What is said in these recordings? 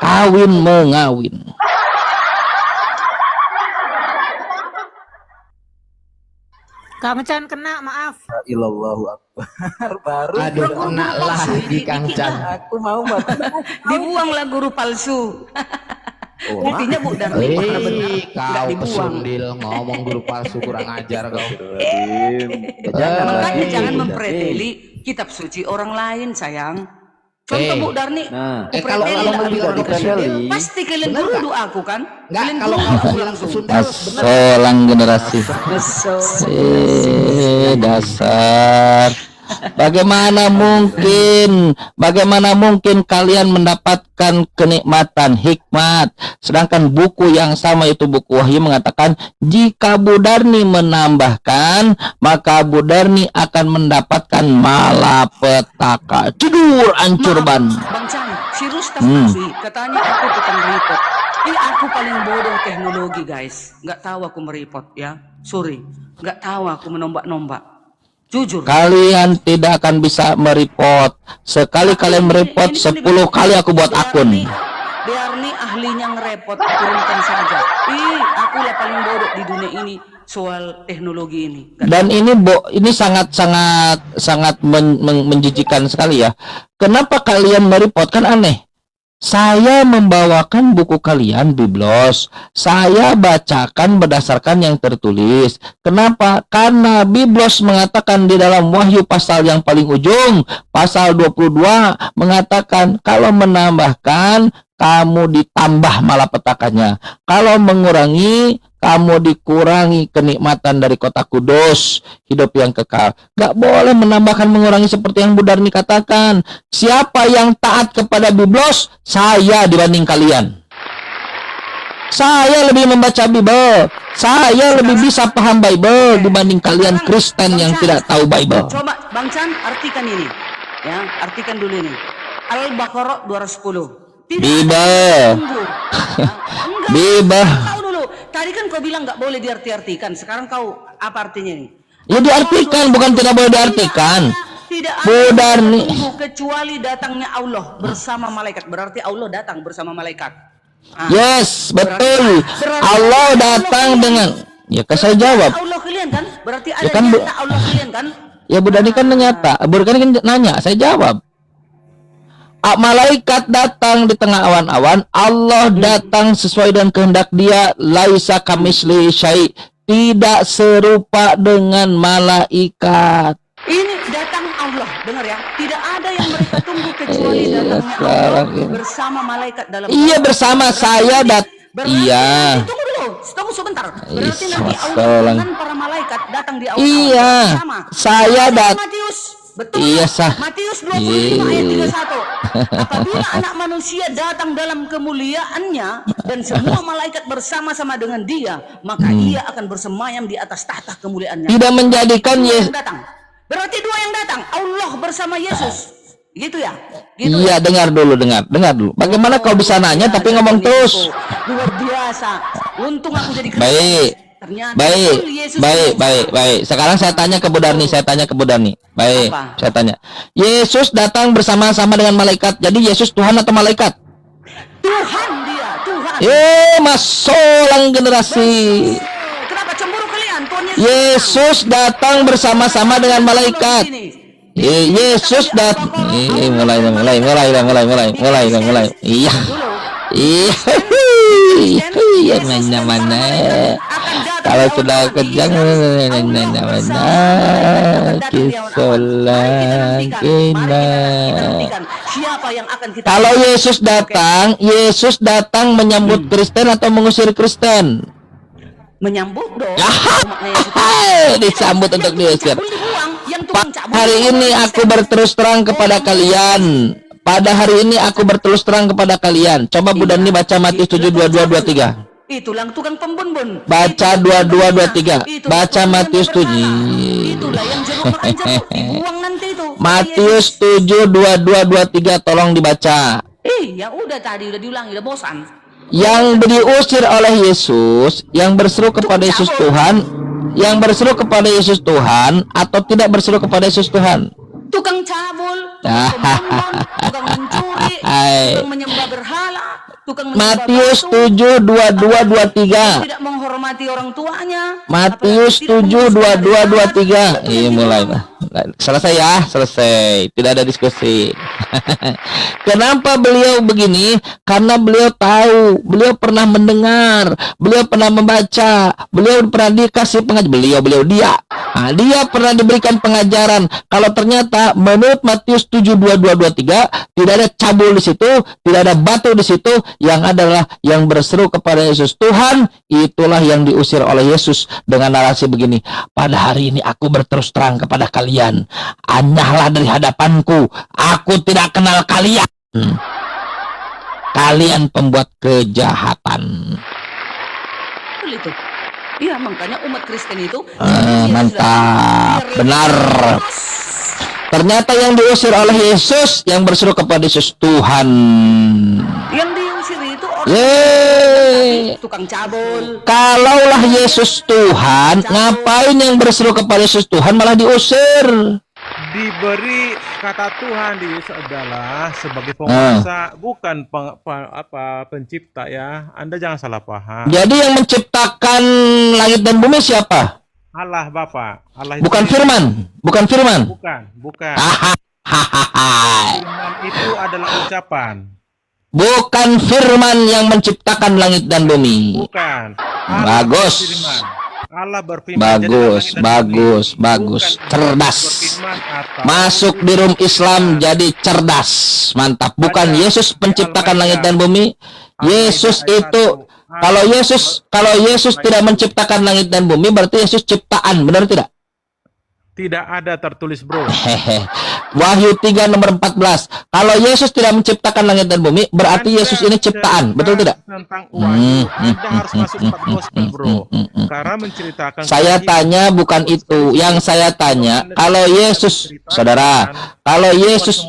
kawin mengawin. Kak Macan kena, maaf. Ilallahu akbar. Baru Aduh, kena lagi Kang Chan. aku mau banget. Dibuanglah guru palsu. Oh, Buktinya Bu Darni benar Kau dibuang. kesundil ngomong guru palsu, kurang ajar kau. Makanya jangan Darni. mempreteli kitab suci orang lain, sayang. Contoh Bu Darni, Nah, kalau preteli mau lah bilang Al-Quran dipreteli, Karim. Pasti kalian guru aku kan? Enggak, Kalian kalau guru kau aku bilang langsung. kesundil, Selang generasi. Dasar. Bagaimana mungkin kalian mendapatkan kenikmatan hikmat, sedangkan buku yang sama itu buku Wahyu mengatakan jika Bu Darni menambahkan maka Bu Darni akan mendapatkan malapetaka. Cedur ancur ban. Bang Chan, si Rustam Aswi katanya aku tukang repot. Ini aku paling bodoh teknologi guys. Nggak tahu aku merepot ya. Sorry, nggak tahu aku menombak-nombak. Jujur. Kalian tidak akan bisa mereport. Sekali kalian mereport, 10 kali aku buat akun. Biar nih ahlinya ngerepot, turunkan saja. Akulah paling bodoh di dunia ini soal teknologi ini. Dan ini sangat menjijikan sekali ya. Kenapa kalian mereport? Kan aneh. Saya membawakan buku kalian Biblos. Saya bacakan berdasarkan yang tertulis. Kenapa? Karena Biblos mengatakan di dalam Wahyu pasal yang paling ujung, pasal 22 mengatakan kalau menambahkan kamu ditambah malapetakannya. Kalau mengurangi kamu dikurangi kenikmatan dari kota kudus, hidup yang kekal. Gak boleh menambahkan mengurangi seperti yang Bu Darni katakan. Siapa yang taat kepada Biblos? Saya dibanding kalian. Saya lebih membaca Bible. Saya lebih bisa paham Bible dibanding kalian Kristen yang tidak tahu Bible. Coba Bang Chan artikan ini. Ya, artikan dulu ini. Al-Baqarah 210. Bible. Bible. Tahu dulu. Tadi kan kau bilang nggak boleh diarti-artikan. Sekarang kau apa artinya ini? Ya diartikan, bukan tidak boleh diartikan. Tidak Bu ada Darni. kecuali datangnya Allah bersama malaikat. Berarti Allah datang bersama malaikat. Yes, betul. Allah datang dengan. Ya kan saya jawab. Allah kalian kan? Berarti ada Ya kan, Bu. nyata Allah kalian kan? Ya Bu Darni kan nyata. Bu Darni kan nanya, saya jawab. Malaikat datang di tengah awan-awan, Allah datang sesuai dengan kehendak Dia, laisa kamisli syai, tidak serupa dengan malaikat. Ini datang Allah, dengar ya. Tidak ada yang mereka tunggu kecuali datangnya Allah bersama malaikat dalam. Iya, bersama saya iya. Tunggu dulu, tunggu sebentar. Berarti nanti Masalah. Allah dengan para malaikat datang di awal. Iya, saya Matius. Betul. Iya, sah. Matius 25 ayat 31. Apabila anak manusia datang dalam kemuliaannya dan semua malaikat bersama-sama dengan dia, maka ia akan bersemayam di atas tahta kemuliaannya. Tidak menjadikan Yesus datang. Berarti dua yang datang, Allah bersama Yesus. Gitu ya? Gitu Iya, ya? dengar dulu. Bagaimana kau bisa nanya tapi ngomong terus? Luar biasa. Untung aku jadi Kristen. Baik. Ternyata Baik. Sekarang saya tanya ke Bu Darni, Baik, Apa? saya tanya. Yesus datang bersama-sama dengan malaikat. Jadi Yesus Tuhan atau malaikat? Tuhan dia, Tuhan. Masolang generasi. Kenapa cemburu kalian? Tuhan Yesus datang bersama-sama dengan malaikat. Yesus datang. Mulai. Iya. Iya, mana. Kalau sudah kejang, mana. Kisolang kena. Siapa yang akan kita? Kalau Yesus datang menyambut Kristen atau mengusir Kristen? Menyambut dong. Disambut untuk diusir. Yang tukang cabut. Hari ini aku berterus terang kepada kalian. Coba Bu Darni baca Matius 7:22-23. Itulah tukang pembunbun. Baca 22-23. Baca Matius 7. Itulah yang jeruk makan jeruk dibuang nanti itu. Matius 7:22-23, tolong dibaca. Ya udah tadi udah diulangi, udah bosan. Yang diusir oleh Yesus, yang berseru kepada Yesus Tuhan, atau tidak berseru kepada Yesus Tuhan? Tukang cabul, tukang pembunbun, tukang mencuri, tukang menyembah berhala, tukang menyembah Matius batu, 7:22-23. tidak menghormati orang tuanya. Matius apalagi tidak 7:22-23. mengurus Iya, mulai, Pak. Selesai ya, selesai. Tidak ada diskusi. Kenapa beliau begini? Karena beliau tahu, beliau pernah mendengar, beliau pernah membaca, beliau pernah dikasih pengajaran. Dia pernah diberikan pengajaran. Kalau ternyata menurut Matius 7:22-23 tidak ada cabul di situ, tidak ada batu di situ, yang adalah yang berseru kepada Yesus, Tuhan, itulah yang diusir oleh Yesus dengan narasi begini. Pada hari ini aku berterus terang kepada kalian, anyahlah dari hadapanku, aku tidak kenal kalian. Kalian pembuat kejahatan. Betul itu. Iya, makanya umat Kristen itu Mantap, benar. Ternyata yang diusir oleh Yesus, yang berseru kepada Yesus, Tuhan. yang diusir itu orang Yeay. tukang cabul. Kalaulah Yesus Tuhan, ngapain yang berseru kepada Yesus Tuhan malah diusir? Diberi kata Tuhan di Yesus adalah sebagai penguasa, bukan pencipta ya. Anda jangan salah paham. Jadi yang menciptakan langit dan bumi siapa? Allah Bapa. Allah Bukan itu firman, bukan firman. Bukan. Hahaha. Firman itu adalah ucapan. Bukan firman yang menciptakan langit dan bumi. Bukan. Bagus. Berfirman. Allah berfirman. Bagus, Jadi langit dan bagus, bumi. bagus. Bukan Cerdas. berfirman atau Masuk di room Islam jadi cerdas. Mantap. Bukan Baca Yesus di penciptakan Al-Maidah. langit dan bumi. Yesus Al-Maidah itu ayat 1. kalau Yesus tidak menciptakan langit dan bumi, berarti Yesus ciptaan, benar tidak? Tidak ada tertulis, bro. Hehe. Wahyu 3 nomor 14. Kalau Yesus tidak menciptakan langit dan bumi, berarti Anda Yesus ini ciptaan, betul tidak? Tentang Wahyu, Anda harus masuk 4 gospel, bro. Karena menceritakan Saya tanya bukan itu. Yang saya tanya, kalau Yesus, saudara, kalau Yesus,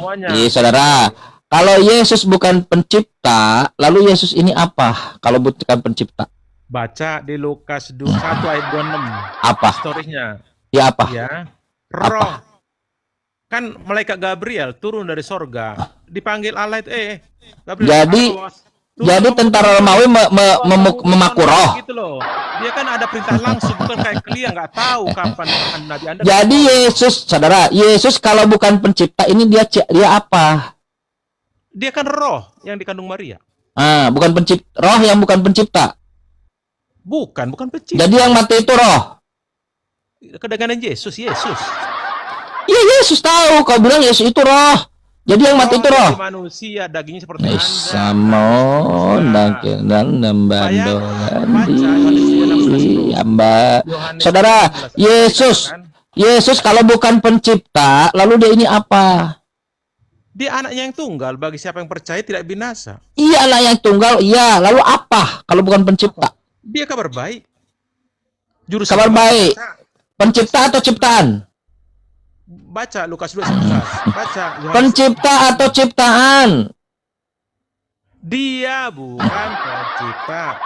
saudara, kalau Yesus bukan pencipta, lalu Yesus ini apa? Kalau bukan pencipta, baca di Lukas 1 ayat 26. apa? Historinya, Ya apa? ya. Roh. Kan malaikat Gabriel turun dari sorga, dipanggil Allah itu, Gabriel, Jadi- turun, Jadi kamu tentara turun. Romawi memaku roh. Gitu loh. Dia kan ada perintah langsung, bukan kayak kalian nggak tahu kapan Nabi Anda. Jadi Yesus, saudara, Yesus kalau bukan pencipta ini dia apa? Dia kan roh yang dikandung Maria. Bukan pencipta, roh yang bukan pencipta. Bukan pencipta. Jadi yang mati itu roh. Kedatangan Yesus. Iya, Yesus tahu. Kau bilang Yesus itu roh. Jadi yang mati itu roh. Dari manusia, dagingnya seperti Anda. Samon dan nembandolan di hamba. Saudara, Yesus kalau bukan pencipta, lalu dia ini apa? Dia anaknya yang tunggal, bagi siapa yang percaya tidak binasa. Iya, anak yang tunggal, iya. Lalu apa kalau bukan pencipta? Dia kabar baik. Juru Kabar selamat. baik. Pencipta atau ciptaan? Baca Lukas 2:11. Baca Yohanes. Pencipta atau ciptaan? Dia bukan pencipta.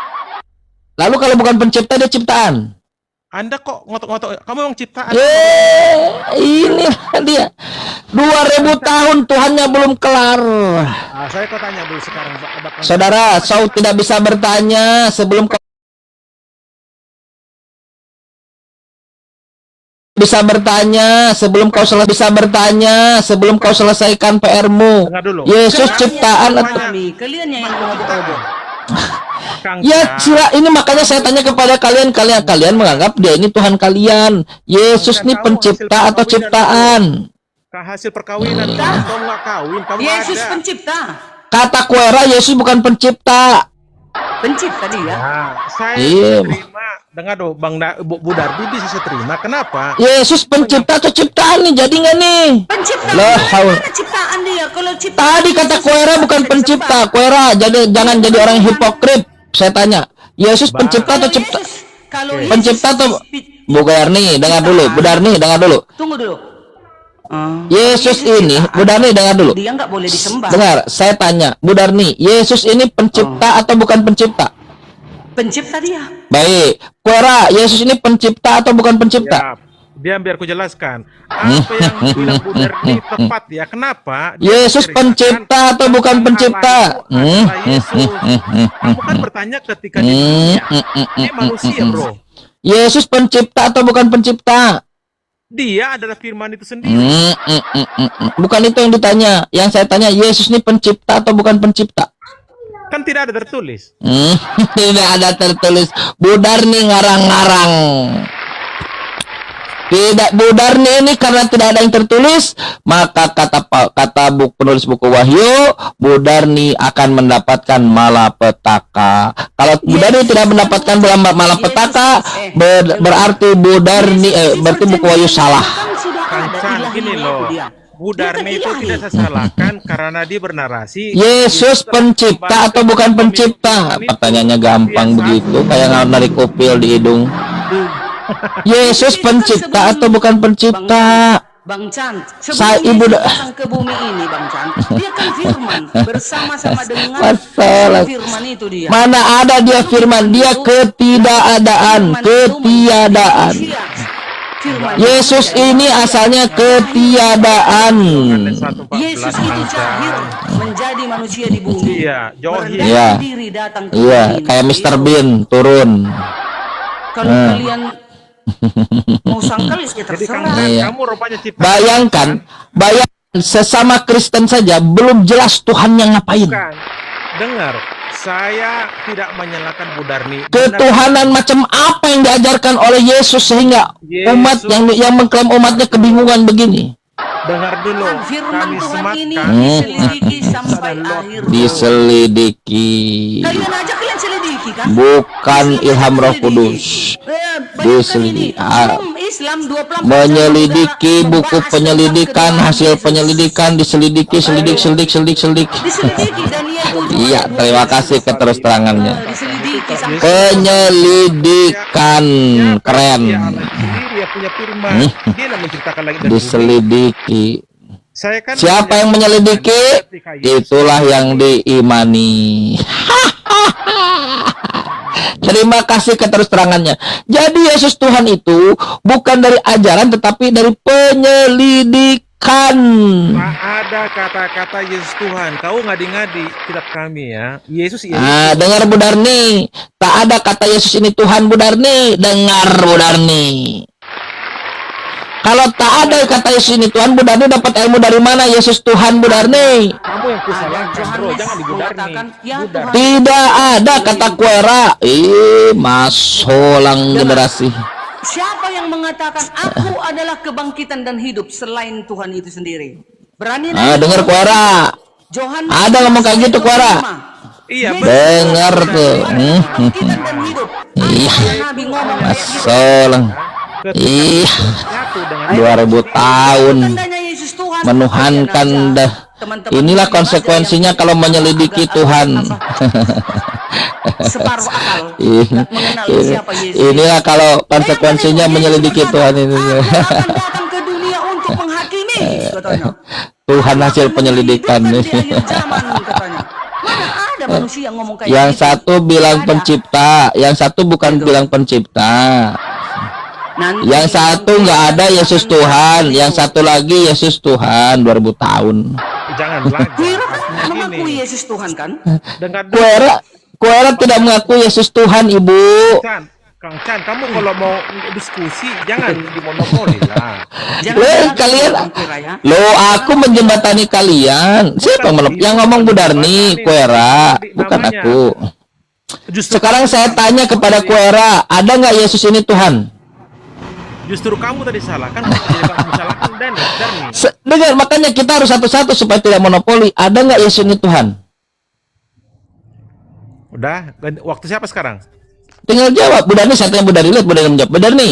Lalu kalau bukan pencipta, dia ciptaan? Anda kok ngotok-ngotok? Kamu yang ciptaan. Ini dia. 2000 tahun Tuhannya belum kelar. Saya kok tanya dulu sekarang. Saudara, kau tidak bisa bertanya sebelum kau sebelum kau selesaikan PR-mu. Dengar dulu. Yesus ciptaan atau Kalian yang ngomong-ngomong. ya sila ini, makanya saya tanya kepada kalian menganggap dia ini Tuhan kalian. Yesus ini pencipta atau ciptaan? Hasil perkawinan. Kamu nggak kawin, kamu Yesus ada. pencipta. Kata Kuera, Yesus bukan pencipta. Pencipta dia. Nah, saya Iya. bisa terima. Dengar dong, Bu Dardi bisa saya terima. Kenapa? Yesus pencipta atau ciptaan nih? Jadi nggak nih? Pencipta. Lah, haul. Mana ciptaan dia? Kalau ciptaan Tadi kata Kuera bukan pencipta. Kuera, jangan jadi orang hipokrit. Saya tanya, Yesus pencipta atau cipta? Kalau Pencipta atau Bu Darni, dengar dulu. Bu Darni, dengar dulu. Tunggu dulu. Yesus ini, Bu Darni, dengar dulu. Dia nggak boleh disembah. Dengar, saya tanya, Bu Darni, Yesus ini pencipta atau bukan pencipta? Pencipta dia. Baik, Kuera, Yesus ini pencipta atau bukan pencipta? Ya, biar ku jelaskan. Apa yang bilang Bu Derni tepat ya. Kenapa? Dia Yesus menceritakan pencipta atau bukan Allah pencipta? itu adalah Yesus. Kamu kan bertanya ketika di dunia. Dia manusia, bro. Yesus pencipta atau bukan pencipta? Dia adalah firman itu sendiri. Bukan itu yang ditanya. Yang saya tanya, Yesus ini pencipta atau bukan pencipta? Kan tidak ada tertulis. Tidak ada tertulis. Bu Darni ngarang-ngarang. Tidak, Bu Darni ini karena tidak ada yang tertulis, maka kata penulis buku Wahyu, Bu Darni akan mendapatkan malapetaka. Kalau Bu Darni tidak mendapatkan malapetaka, berarti Bu Darni berarti buku Wahyu salah. Kancan gini loh. Bu Darni itu tidak saya salahkan karena dia bernarasi. Yesus pencipta atau bukan pencipta? Pertanyaannya gampang begitu, kayak narik kupil di hidung. Yesus pencipta atau bukan pencipta? Bang Chan, Saya sebelum ibu Yesus dah. datang ke bumi ini, Bang Chan, dia kan firman bersama-sama dengan Masalah. firman itu dia. Mana ada dia firman? Dia ketiadaan, ketiadaan. Yesus ini asalnya ketiadaan. Yesus itu cahir menjadi manusia di bumi. Iya, Johir. Iya. Beranikan diri datang ke Iya, bumi ini. kayak Mr. Bean turun. Kalau kalian mau sangkal ya Jadi terserah. Iya. kamu rupanya cipta. Bayangkan sesama Kristen saja belum jelas Tuhan yang ngapain. Bukan. Dengar, saya tidak menyalahkan Bu Darni. Ketuhanan macam apa yang diajarkan oleh Yesus sehingga Yesus. umat yang mengklaim umatnya kebingungan begini? Dengar dulu, Firman kami Tuhan ini sematkan diselidiki sampai akhir. Diselidiki, Kalian selidiki kan? bukan ilham Roh Kudus. Diselidiki. Islam 24 Menyelidiki buku penyelidikan, hasil penyelidikan diselidiki, selidik. diselidiki dan ia itu juga Iya, terima kasih keterus terangannya. diselidiki sampai Penyelidikan keren. Dia Allah sendiri, dia punya firman. Dia yang menceritakan lagi dari bumi. Diselidiki. Saya kan Siapa yang menyelidiki? ketika Yesus Itulah yang diimani. Terima kasih keterus terangannya. Jadi Yesus Tuhan itu bukan dari ajaran tetapi dari penyelidikan. tak ada kata-kata Yesus Tuhan. Kau ngadi-ngadi kitab kami ya. Yesus Dengar Bu Darni, tak ada kata Yesus ini Tuhan Bu Darni. Dengar Bu Darni. Kalau tak ada kata Yesus ini Tuhan, Bu Darni dapat ilmu dari mana Yesus Tuhan Bu Darni? kamu yang kusalahkan, bro. Jangan digudarni. mengatakan, ya Gudar. Tuhan. Tidak ada kata kuera. Masolang generasi. Siapa yang mengatakan aku adalah kebangkitan dan hidup selain Tuhan itu sendiri? Berani Dengar kuera. Yohanes Ada ngomong kayak gitu, Kuara. Iya, Yesus Dengar adalah tuh. kebangkitan dan hidup. Iya. Ada Nabi ngomong kayak gitu. Masolang. Ih, Nyatu dengan 2000 tahun Tandanya Yesus Tuhan menuhankan dah. Teman-teman Inilah yang konsekuensinya kalau menyelidiki Tuhan. separuh akal Ini- nggak mengenal siapa Yesus. Inilah kalau konsekuensinya menyelidiki Tuhan ini. Aku akan datang ke dunia untuk menghakimi, katanya. Tuhan hasil penyelidikan Di nih. akhir zaman, katanya. Mana ada manusia yang ngomong kayak Yang gitu? satu bilang Ada. pencipta, yang satu bukan bilang pencipta. Nanti Yang satu nggak ada Yesus Tuhan, yang satu lagi Yesus Tuhan 2000 tahun. jangan belajar. Kuera kan Nah, mengakui gini, Yesus Tuhan kan? dengar dulu. Kuera tidak mengaku Yesus Tuhan, Ibu. Kang Chan, kamu kalau mau diskusi jangan dimonopoli lah. Kalian Kuera ya. Loh, aku menjembatani kalian. Siapa yang ngomong Bu Darni, Kuera, bukan aku. Justru Sekarang saya tanya kepada Kuera, ada nggak Yesus ini Tuhan? Justru kamu tadi salah kan, jadi kamu salahkan Darni. Dengar, makanya kita harus satu-satu supaya tidak monopoli. Ada nggak Yesus ini Tuhan? Udah, waktu siapa sekarang? Tinggal jawab. Bu Darni, saya tanya Bu Darni, lihat Bu Darni menjawab. Bu Darni,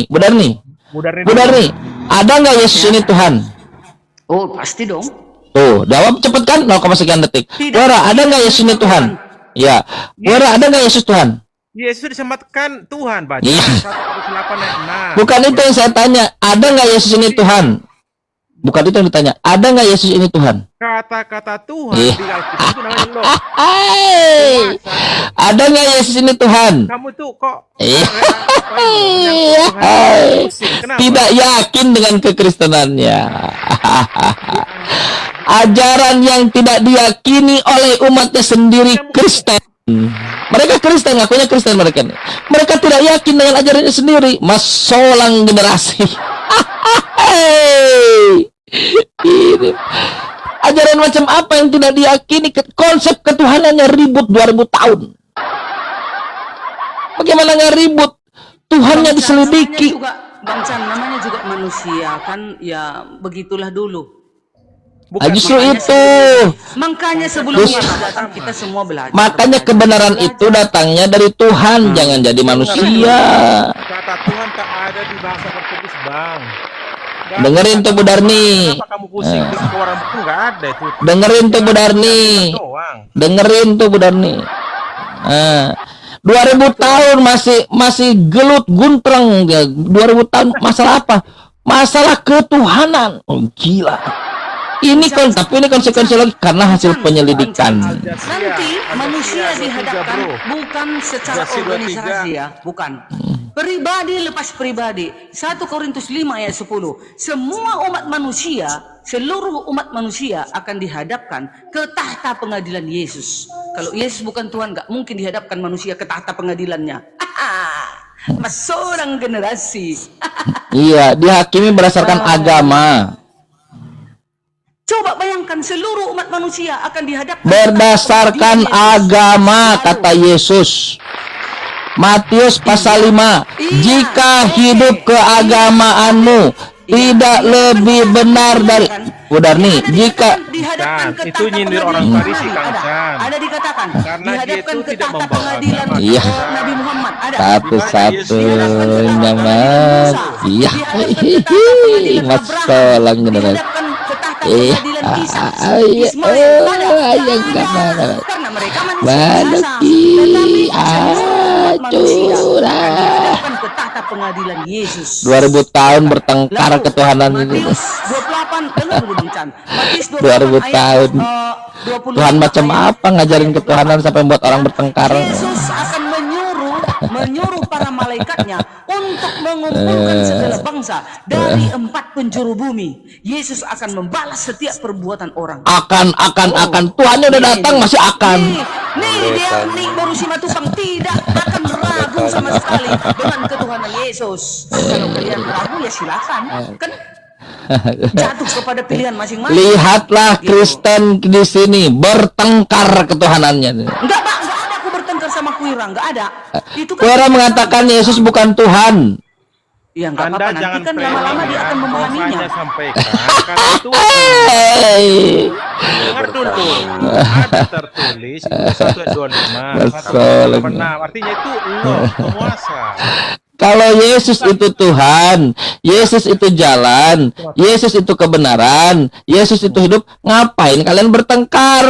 Bu Darni, ada nggak Yesus ini Tuhan? Oh, pasti dong. Tuh, jawab cepet kan? 0, sekian detik. Kuera, ada nggak Yesus ini Tuhan? Ya. Kuera, ada nggak Yesus Tuhan? Yesus disematkan Tuhan, baca Iya. 1:8 ayat 6. Bukan itu yang saya tanya. Ada nggak Yesus ini Tuhan? Bukan itu yang ditanya. Ada nggak Yesus ini Tuhan? Kata-kata Tuhan Iya. di Alkitab itu namanya loh. Hai. Ada nggak Yesus ini Tuhan? Kamu tuh kok Iya. pusing. Kenapa? Tidak yakin dengan kekristenannya. Ajaran yang tidak diyakini oleh umatnya sendiri Kristen. Mereka Kristen, ngakunya Kristen mereka. Mereka tidak yakin dengan ajarannya sendiri. Masolang generasi. Ini. Ajaran macam apa yang tidak diyakini? Konsep ketuhanannya ribut 2000 tahun. Bagaimana nggak ribut? Tuhannya diselidiki. Bang Chan, namanya juga manusia kan, ya begitulah dulu. Justru itu. Makanya sebelum kita datang kita semua belajar. Makanya kebenaran itu datangnya dari Tuhan, jangan jadi manusia. Kata Tuhan tak ada di bahasa tertulis, Bang. Gak Dengerin ada tuh Bu kata Darni. Kenapa kamu pusing di orang buku nggak ada itu. Dengerin tuh Bu Darni. Doang. Dengerin tuh Bu Darni. 2000 tahun masih gelut guntreng. 2000 tahun masalah apa? Masalah ketuhanan. Oh, gila. Tapi ini konsekuensi lagi karena hasil penyelidikan. Nanti manusia dihadapkan bukan secara organisasi ya, bukan. Pribadi lepas pribadi. 1 Korintus 5 ayat 10. Semua umat manusia, seluruh umat manusia akan dihadapkan ke tahta pengadilan Yesus. Kalau Yesus bukan Tuhan, nggak mungkin dihadapkan manusia ke tahta pengadilannya. Seorang generasi. Iya, dihakimi berdasarkan agama. Coba bayangkan seluruh umat manusia akan dihadapkan Berdasarkan agama, kata Yesus. Matius pasal 5. Jika hidup keagamaanmu tidak lebih benar dari Bu Darni, jika itu nyindir orang Farisi, Kang Chan. ada dikatakan Karena dia dihadapkan itu ke tidak tahta membawa pengadilan agama. Iya. Nabi Muhammad ada. satu-satunya mati. Iya. Masalah generasi. Dihadapkan ke tahta Iya. pengadilan Isa, Iya. Ismail, ada. Yang Tidak mana? ada. Karena mereka manusia Mana biasa. Tetapi semua umat manusia curang. akan dihadapkan ke tahta pengadilan Yesus. 2000 tahun bertengkar Lalu, ketuhanan ini. Matius 28, dengar dulu Bang Chan. Matius 2000 ayat, tahun. 20 Tuhan macam ayat- apa ngajarin ayat ketuhanan 28. sampai membuat orang bertengkar? Yesus akan menyuruh para malaikatnya untuk mengumpulkan segala bangsa dari 4 penjuru bumi. Yesus akan membalas setiap perbuatan orang. Akan. Tuhannya udah datang masih akan. Nih dia nih baru si Matupang tidak akan ragu sama sekali dengan ketuhanan Yesus. Kalau kalian ragu ya silakan. Kan jatuh kepada pilihan masing-masing. Lihatlah Gitu. Kristen di sini bertengkar ketuhanannya. Enggak Pak, enggak ada aku bertengkar sama Kuira, enggak ada. Itu kan Orang mengatakan Yesus bukan Tuhan. ya enggak Anda apa-apa, nanti jangan kan lama-lama dia akan memahaminya. Saya sampaikan karena itu Hey. dengar dulu. Ada tertulis 1:25. Masalah. Benar, artinya itu lo penguasa. Kalau Yesus itu Tuhan, Yesus itu jalan, Yesus itu kebenaran, Yesus itu hidup, ngapain kalian bertengkar?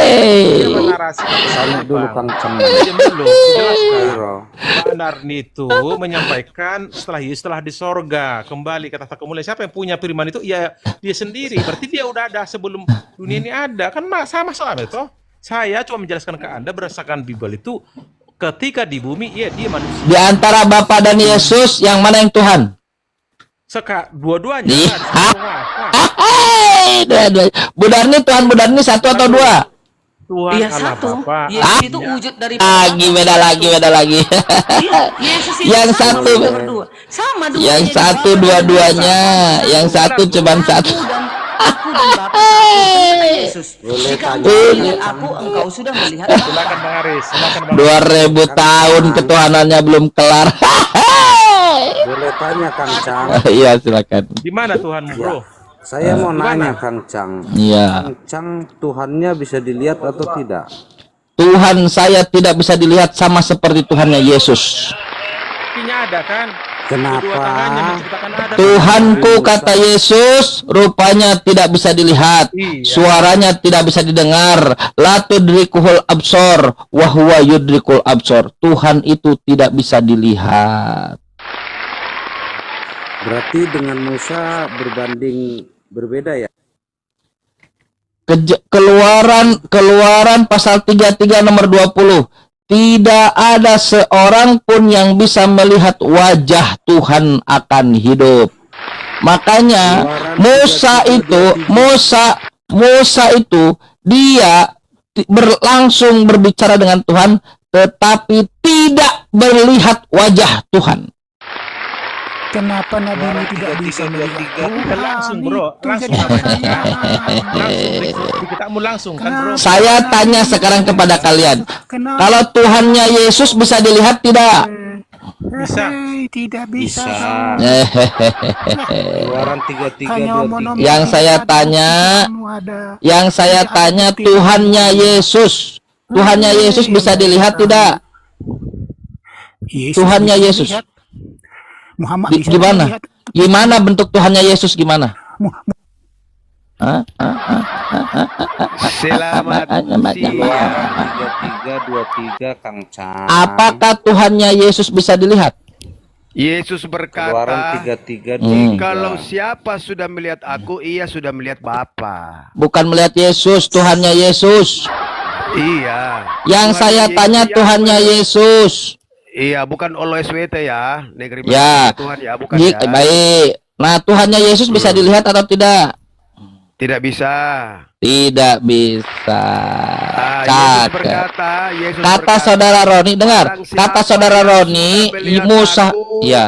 Dia menarasi Tanya dulu Kang Chan. Diam dulu, jelaskan. Bro. Pak Narni itu menyampaikan setelah di sorga kembali ke tahta kemuliaan. Siapa yang punya firman itu? Ya dia sendiri. Berarti dia udah ada sebelum dunia ini ada. Kan sama soal itu. Saya cuma menjelaskan ke Anda berdasarkan Bible itu ketika di bumi, ya dia manusia. Di antara Bapa dan Yesus, yang mana yang Tuhan? Dua-duanya. Ih, ada semua. Dua-dua. Bu Darni, Tuhan Bu Darni 1 atau 2? Tuhan Iya Allah satu. Bapa. Yesus itu wujud dari Beda lagi. Iya, Yesus itu Yang sama satu. kita berdua. Sama dua. Yang satu dua-duanya, yang satu cuma satu. Aku dan Bapa satu. Yesus. Jika engkau melihat aku, engkau sudah melihat aku. Silakan Bang Aris, silakan Bang Aris. 2000 tahun ketuhanannya belum kelar. Boleh tanya Kang Cang. Iya, silakan. Di mana Tuhanmu, Bro? Saya mau Gimana? nanya Kang Cang. Iya. Kang Cang Tuhannya bisa dilihat atau tidak? Tuhan saya tidak bisa dilihat sama seperti Tuhannya Yesus. Buktinya ada kan? Kenapa? Kedua tangannya menciptakan ada. Tuhanku, kata Yesus, rupanya tidak bisa dilihat, Iya. suaranya tidak bisa didengar. La tudrikuhul absor, wa huwa yudrikul absor. Tuhan itu tidak bisa dilihat. Berarti dengan Musa berbanding berbeda ya? Keluaran pasal 33 nomor 20. Tidak ada seorang pun yang bisa melihat wajah Tuhan akan hidup. Makanya Musa itu dia langsung berbicara dengan Tuhan, tetapi tidak melihat wajah Tuhan. Kenapa Nabi ini tidak bisa melihat Tuhan? Langsung bro, langsung kita mau langsung kan bro. Saya tanya sekarang kepada kalian, Kenapa? kalau Tuhannya Yesus bisa dilihat tidak? Bisa. Tidak bisa. Keluaran 33 Hanya 23. Yang saya tanya, yang saya tanya Tuhannya Yesus, Tuhannya Yesus bisa dilihat tidak? Tuhannya Yesus. Muhammad bisa Gimana? dilihat. Gimana bentuk Tuhannya Yesus gimana? Selamat Keluaran siang. 33 Kang Cang. Apakah Tuhannya Yesus bisa dilihat? Yesus Keluaran berkata, 33 kalau siapa sudah melihat aku, ia sudah melihat Bapa. Bukan melihat Yesus, Tuhannya Yesus. Iya. Yang Tuhan saya Yesus tanya yang Tuhannya Yesus. Iya, bukan SWT ya, negeri Ya. Tuhan ya, bukan ya. Baik. Nah, Tuhannya Yesus bisa dilihat atau tidak? Tidak bisa. Tidak bisa. Yesus berkata, Kata saudara Roni, dengar. "Barang Kata siapa saudara yang Roni, sudah melihat Musa, aku, iya,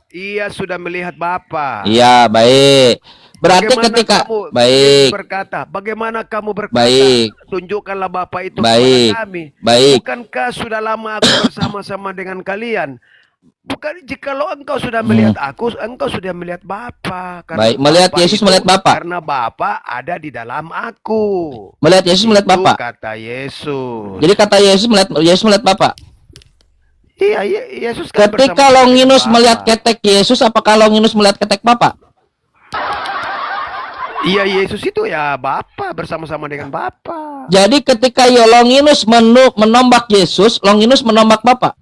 ia sudah melihat Bapa." iya, baik. Berarti Bagaimana ketika kamu, baik, Yesus berkata, bagaimana kamu berkata, Baik. tunjukkanlah Bapa itu Baik. kepada kami. Baik. Bukankah sudah lama aku bersama-sama dengan kalian? Bukan, jikalau engkau sudah melihat aku, engkau sudah melihat Bapa. Baik, melihat Yesus melihat Bapa. Karena Bapa ada di dalam aku. Melihat Yesus melihat Itu Bapa. kata Yesus. Jadi kata Yesus melihat Bapa. Iya, Yesus kan Ketika bersama dengan Longinus Bapa. melihat ketek Yesus, apakah Longinus melihat ketek Bapa? Iya, Yesus itu ya Bapa, bersama-sama dengan Bapa. Jadi ketika Longinus menombak Yesus, Longinus menombak Bapa.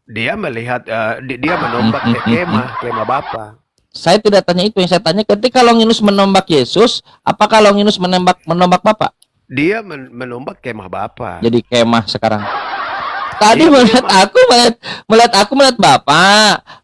Dia melihat, dia menombak kemah Bapa. Saya tidak tanya itu, yang saya tanya ketika Longinus menombak Yesus, apakah Longinus menombak Bapa? Dia menombak kemah Bapa. Jadi kemah sekarang. Tadi Iya, melihat aku melihat Bapa.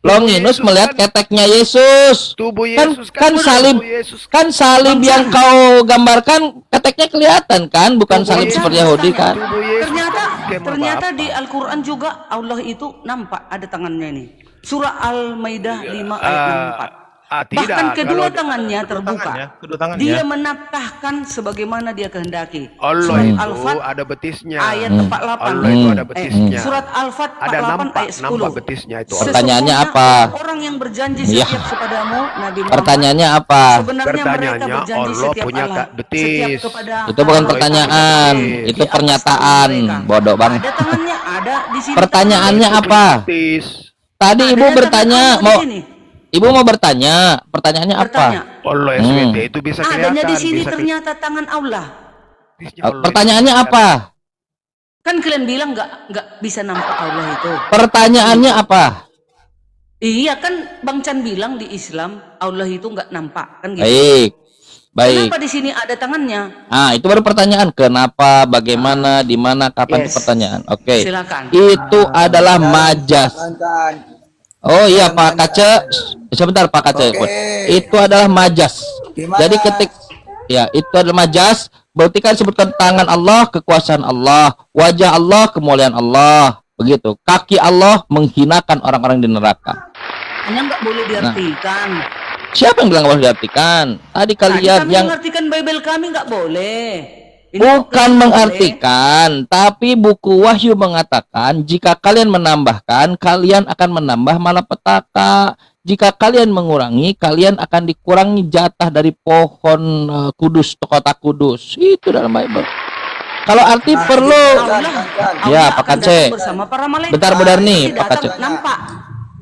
Longinus Yesus melihat kan- keteknya Yesus. Tubuh Kan Yesus salib, tubuh Yesus kan salib yang kau gambarkan keteknya kelihatan kan, bukan Tubuh salib Yesus. seperti Yahudi kan? Tubuh Yesus kemah Ternyata Bapa. di Al-Quran juga Allah itu nampak ada tangannya ini. Surah Al-Maidah 5 ayat 4. Tidak. Bahkan kedua Kalau tangannya terbuka. Kedua tangannya. Dia menapkahkan sebagaimana dia kehendaki. Allah Surat itu Al-Fat ada betisnya. ayat 48. Allah itu ada betisnya. Surat Al-Fat Ada 48 ayat 10. nampak betisnya itu. Pertanyaannya Sesungguhnya apa? Orang yang berjanji Ya. setiap kepadamu, Nabi Muhammad. Pertanyaannya apa? Sebenarnya mereka Pertanyaannya, berjanji Allah setiap punya Allah, betis. setiap kepada Itu bukan Allah pertanyaan, di itu atas pernyataan. tangan mereka. Bodoh banget. Ada tangannya, ada di sini. Pertanyaannya Itu apa? betis. Tadi Adanya ibu tangan bertanya Allah di mau sini. ibu mau bertanya, pertanyaannya Bertanya. apa? Allah SWT itu bisa kelihatan. Adanya di sini bisa ternyata tangan Allah. betisnya Allah Pertanyaannya itu apa? Kan kalian bilang nggak bisa nampak Allah itu. Pertanyaannya apa? Iya kan Bang Chan bilang di Islam Allah itu nggak nampak kan gitu. Baik. Baik. Kenapa di sini ada tangannya? Ah, itu baru pertanyaan. Kenapa, bagaimana, di mana, kapan itu Yes. pertanyaan. Oke. Silakan. Itu adalah majas. Oh iya Pak Kace, sebentar Pak Kace. Itu adalah majas. Jadi itu adalah majas. Berarti kan sebutkan tangan Allah, kekuasaan Allah, wajah Allah, kemuliaan Allah, begitu. Kaki Allah menghinakan orang-orang di neraka. Hanya nggak boleh diartikan. Siapa yang bilang nggak boleh diartikan? Tadi Tadi kalian kami yang mengartikan Bible kami nggak boleh. Ini bukan kalian boleh. mengartikan, tapi buku Wahyu mengatakan jika kalian menambahkan, kalian akan menambah malapetaka. Jika kalian mengurangi, kalian akan dikurangi jatah dari pohon kudus, kota kudus. Itu dalam Bible. Kalau arti perlu, ya Pak akan Kace. datang bersama para malaikat. Bentar, bentar nih, Nanti Pak datang, Kace. nampak.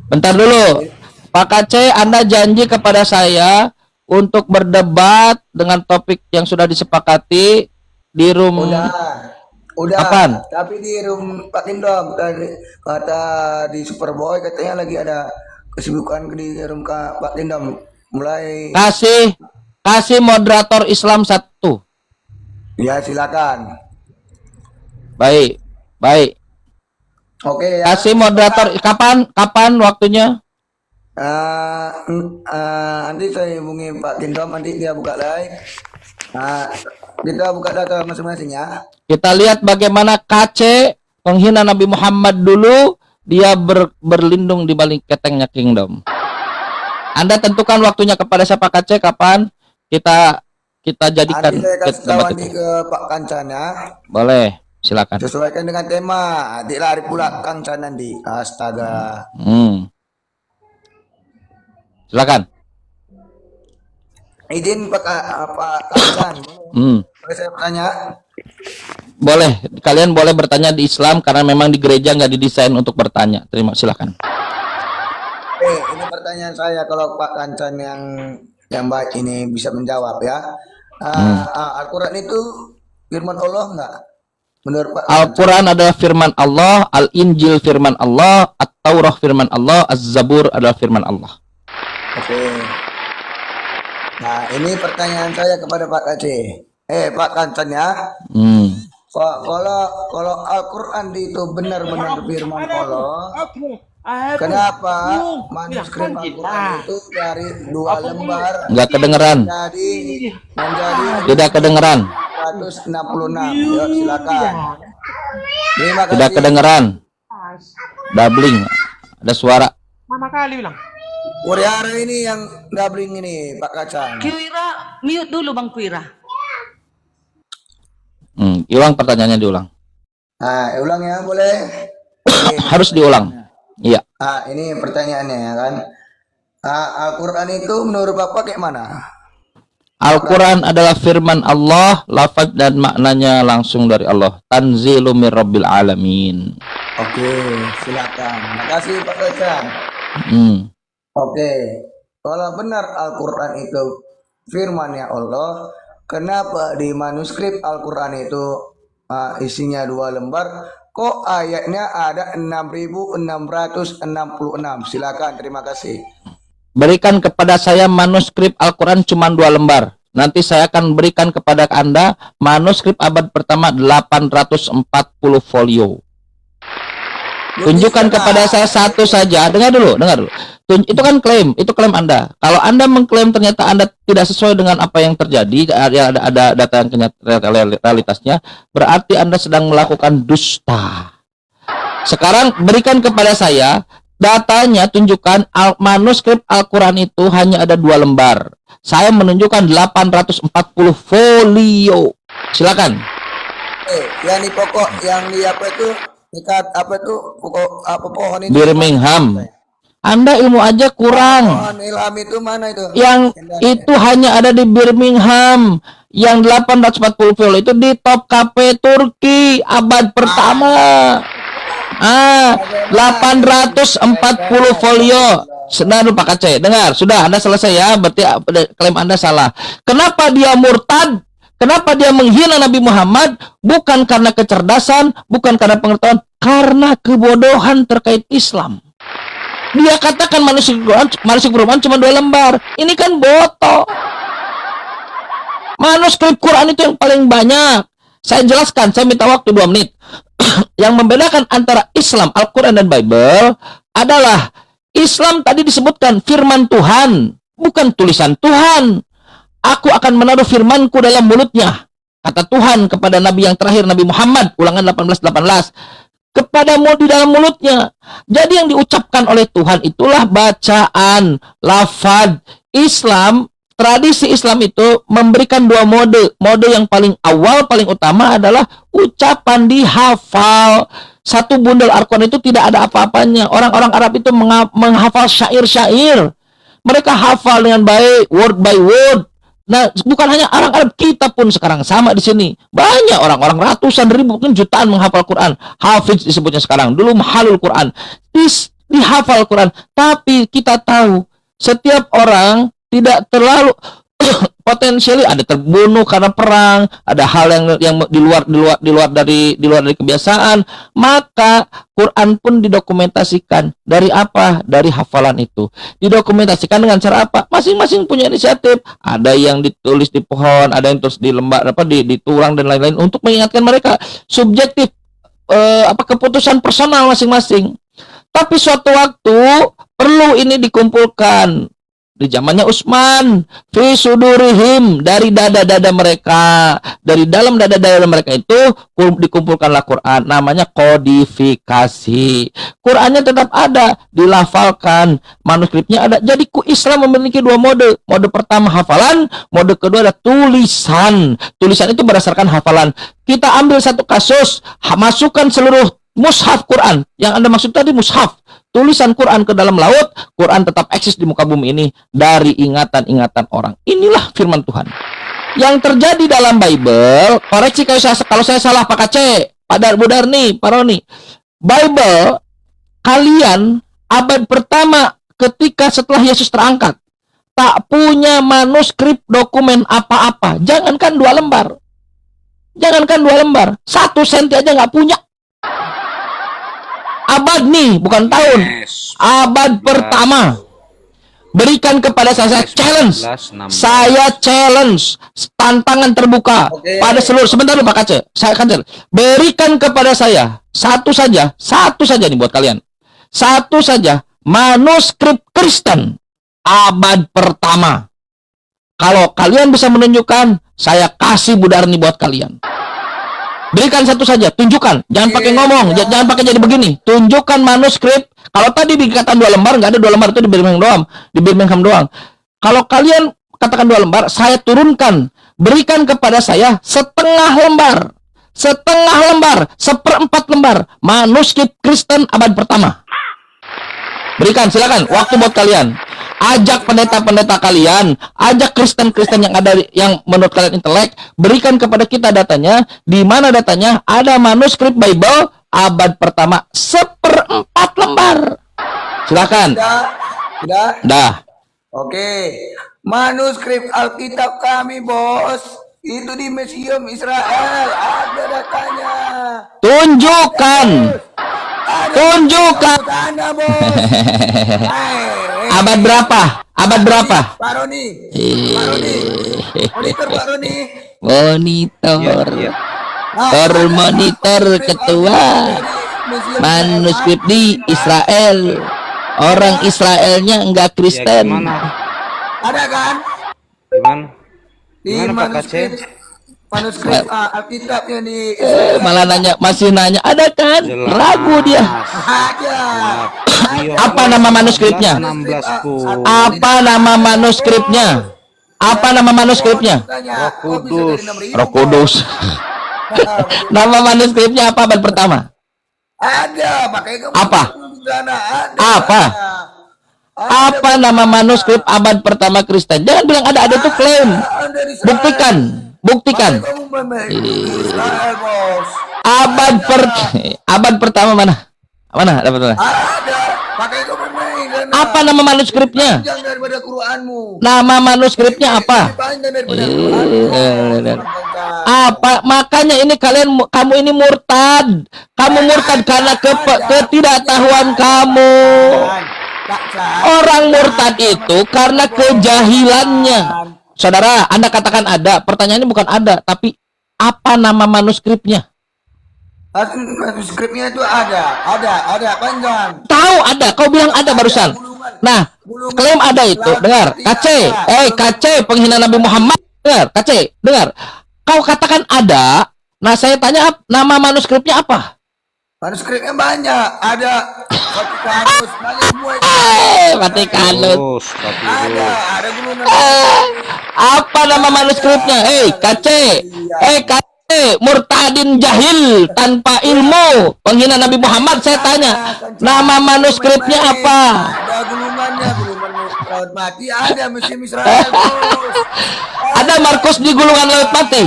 Bentar dulu, Pak Kace, Anda janji kepada saya untuk berdebat dengan topik yang sudah disepakati di room. Udah. Kapan? Tapi di room Pak Tindom kata di Superboy katanya lagi ada kesibukan di room Pak Tindom mulai Kasih moderator Islam satu. Ya, silakan. Baik, baik. Oke ya. Kasih moderator kapan waktunya? Nanti saya hubungi Pak Tindom, nanti dia buka live. Kita buka data masing-masing ya. Kita lihat bagaimana KC penghina Nabi Muhammad dulu, dia berlindung di balik ketengnya Kingdom. Anda tentukan waktunya kepada siapa KC, kapan kita jadikan Nanti saya kasih tahu debat nanti itu. ke Pak Kancan ya. Boleh, silakan. Sesuaikan dengan tema. Adik lari pula Kang Chan nanti. Astaga. Silakan. Izin Pak Kang Chan. Boleh saya bertanya? Boleh, kalian boleh bertanya di Islam karena memang di gereja nggak didesain untuk bertanya. Silakan. Ini pertanyaan saya, kalau Pak Kancan yang baik ini bisa menjawab ya. Al-Quran itu firman Allah enggak? Menurut Pak Al-Quran adalah firman Allah, Al-Injil firman Allah, At-Taurah firman Allah, Az-Zabur adalah firman Allah. Oke. Nah, ini pertanyaan saya kepada Pak KC. Pak Kancan ya. Kalau Al-Quran itu benar-benar firman Allah, kenapa manuskrip Al-Quran itu dari 2 lembar Nggak kedengeran. menjadi Tidak kedengeran. 166? Yuk, silakan. Terima kasih. Tidak kedengeran. Doubling. Ada suara. Mana kali bilang? Kuriara ini yang doubling ini, Pak Kacang. Kuira, mute dulu Bang Kuira. Ulang pertanyaannya, diulang. Ulang ya, boleh? Harus diulang. Iya. Ini pertanyaannya ya kan. Al-Quran itu menurut Bapak kayak mana? Al-Quran adalah firman Allah, lafaz dan maknanya langsung dari Allah. Tanzilu mir Rabbil Alamin. Oke, silakan. Makasih Pak Kacang. Oke, kalau benar Al-Quran itu firman-Nya Allah, kenapa di manuskrip Al-Quran itu isinya 2 lembar, kok ayatnya ada 6.666? Silakan, terima kasih. Berikan kepada saya manuskrip Al-Quran cuma 2 lembar. Nanti saya akan berikan kepada Anda manuskrip abad pertama 840 folio. Tunjukkan kepada saya satu saja. Dengar dulu. Itu kan klaim, itu klaim Anda. Kalau Anda mengklaim ternyata Anda tidak sesuai dengan apa yang terjadi, ada data yang realitasnya, berarti Anda sedang melakukan dusta. Sekarang berikan kepada saya datanya, tunjukkan manuskrip Al-Quran itu hanya ada 2 lembar. Saya menunjukkan 840 folio. Silakan. Yang di pokok, yang di apa itu? Ikat apa itu? Pokok apa pohon ini? Birmingham. Anda ilmu aja kurang. Pohon ilham itu mana itu? Yang itu hanya ada di Birmingham. Yang 840 folio itu di Topkapi Turki abad pertama. 840 folio. Sudah Pak Aceh, dengar, sudah Anda selesai ya, berarti klaim Anda salah. Kenapa dia murtad? Kenapa dia menghina Nabi Muhammad? Bukan karena kecerdasan, bukan karena pengetahuan, karena kebodohan terkait Islam. Dia katakan manuskrip Quran cuma 2 lembar. Ini kan boto. Manuskrip Quran itu yang paling banyak. Saya jelaskan, saya minta waktu 2 menit. Yang membedakan antara Islam, Al-Quran dan Bible adalah Islam tadi disebutkan firman Tuhan, bukan tulisan Tuhan. Aku akan menaruh firmanku dalam mulutnya, kata Tuhan kepada Nabi yang terakhir, Nabi Muhammad, Ulangan 18:18, kepadamu di dalam mulutnya. Jadi yang diucapkan oleh Tuhan itulah bacaan, lafaz. Islam, tradisi Islam itu memberikan 2 mode. Mode yang paling awal, paling utama adalah ucapan dihafal. Satu bundel Al-Quran itu tidak ada apa-apanya. Orang-orang Arab itu menghafal syair-syair. Mereka hafal dengan baik, word by word. Nah, bukan hanya orang Arab, kita pun sekarang sama di sini. Banyak orang-orang ratusan ribu, mungkin jutaan menghafal Quran. Hafiz disebutnya sekarang. Dulu mahalul Quran. Dihafal Quran. Tapi kita tahu, setiap orang tidak terlalu Potensial ada terbunuh karena perang, ada hal yang di luar dari kebiasaan, maka Quran pun didokumentasikan. Dari apa? Dari hafalan itu. Didokumentasikan dengan cara apa? Masing-masing punya inisiatif. Ada yang ditulis di pohon, ada yang terus di lembar di tulang dan lain-lain untuk mengingatkan mereka. Subjektif keputusan personal masing-masing. Tapi suatu waktu perlu ini dikumpulkan. Di zamannya Utsman, fi sudurihim, dari dada-dada mereka, dari dalam dada-dada mereka itu dikumpulkanlah Quran, namanya kodifikasi. Qurannya tetap ada, dilafalkan, manuskripnya ada. Jadi Islam memiliki dua mode. Mode pertama hafalan, mode kedua ada tulisan. Tulisan itu berdasarkan hafalan. Kita ambil satu kasus, masukkan seluruh mushaf Quran. Yang Anda maksud tadi mushaf, tulisan Quran ke dalam laut, Quran tetap eksis di muka bumi ini dari ingatan-ingatan orang. Inilah firman Tuhan. Yang terjadi dalam Bible, koreksi kalau saya salah Pak Kace, Pak Budarni, Pak Roni. Bible, kalian abad pertama ketika setelah Yesus terangkat, tak punya manuskrip dokumen apa-apa. Jangankan 2 lembar. Jangankan 2 lembar. 1 senti aja nggak punya. Abad nih, bukan tahun. Abad pertama. Berikan kepada saya challenge. Saya challenge. Tantangan terbuka pada seluruh. Sebentar dulu Pak Kace. Saya akan berikan kepada saya satu saja nih buat kalian. Satu saja manuskrip Kristen abad pertama. Kalau kalian bisa menunjukkan, saya kasih Budarni buat kalian. Berikan satu saja, tunjukkan. Jangan pakai ngomong, jangan pakai jadi begini. Tunjukkan manuskrip. Kalau tadi dikatakan 2 lembar, nggak ada 2 lembar, itu di Birmingham doang. Kalau kalian katakan 2 lembar, saya turunkan. Berikan kepada saya setengah lembar, 1/4 lembar manuskrip Kristen abad pertama. Berikan, silakan. Waktu buat kalian. Ajak pendeta-pendeta kalian, ajak Kristen-Kristen yang ada, yang menurut kalian intelek, berikan kepada kita datanya. Di mana datanya? Ada manuskrip Bible abad pertama 1/4 lembar. Silakan. Sudah? Dah. Oke. Manuskrip Alkitab kami, Bos. Itu di Museum Israel. Ada datanya. Tunjukkan. Tunjukkan. Sana, Bos. Abad berapa? Abad berapa? Pak Roni. Monitor Pak Roni. Monitor. Termonitor ketua. Manuskrip di Israel. Orang Israelnya enggak Kristen. Ada kan? Di manuskrip Alkitab yang di Malah masih nanya, ada kan? Ragu dia. ada. Apa nama manuskripnya? Apa nama manuskripnya? Apa nama manuskripnya? Roh Kudus. Nama manuskripnya apa abad pertama? Ada, makanya kamu Apa? Apa? Apa nama manuskrip abad pertama Kristen? Jangan bilang ada itu klaim. Buktikan. Israel, Bos. Abad pertama mana? Mana? Dapat mana? Ada, makanya kamu main. Apa nama manuskripnya? Panjang daripada Quranmu. Nama manuskripnya apa? Panjang daripada Quranmu. Apa? Makanya ini kamu ini murtad. Kamu murtad karena ketidaktahuan kamu. Orang murtad itu karena kejahilannya. Saudara, Anda katakan ada. Pertanyaannya bukan ada, tapi apa nama manuskripnya? Manuskripnya itu ada panjang. Tahu ada, kau bilang ada barusan. Nah, klaim ada itu. Dengar, KC, penghina Nabi Muhammad. Dengar, KC, dengar. Kau katakan ada. Nah, saya tanya nama manuskripnya apa? Manuskripnya banyak, ada Vatikanus, banyak semua itu. Vatikanus. Ada gulungan. Apa nama manuskripnya? KC, murtadin jahil tanpa ilmu, penghina Nabi Muhammad. Saya tanya, nama manuskripnya apa? Ada gulungannya, gulungan laut mati, ada Museum Israel. Ada Markus di gulungan laut mati.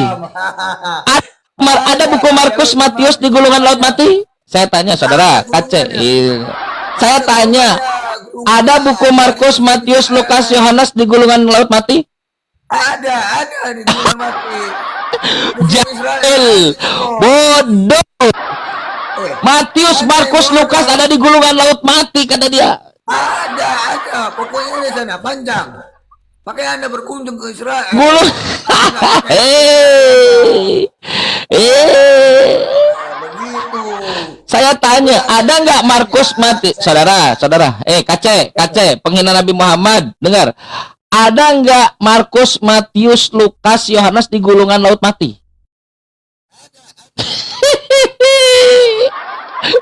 Ada buku Markus Matius di gulungan laut mati. Saya tanya saudara, KC. Saya tanya, ada buku Markus Matius Lukas Yohanes di gulungan laut mati? Ada di gulungan mati. Musuh Israel. Jahil, bodoh. Matius, Markus, Lukas ada di gulungan laut mati kata dia. Ada. Pokoknya di sana panjang. Makanya Anda berkunjung ke Israel. Gulung. Begitu. Saya tanya, ada nggak Markus mati? Saudara, KC, penghina Nabi Muhammad, dengar. Ada nggak Markus, Matius, Lukas, Yohanes di gulungan laut mati?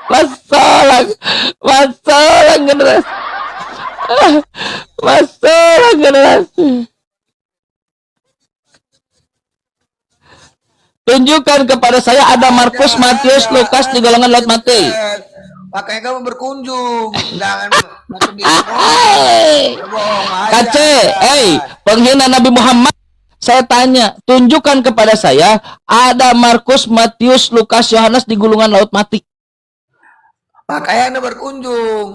Masalah generasi. Masalah generasi. Tunjukkan kepada saya ada Markus, Matius, Lukas di golongan laut mati. Makanya kamu berkunjung. Jangan masuk di KC, penghina Nabi Muhammad. Saya tanya, tunjukkan kepada saya ada Markus, Matius, Lukas, Yohanes di gulungan laut mati. Makanya Anda berkunjung.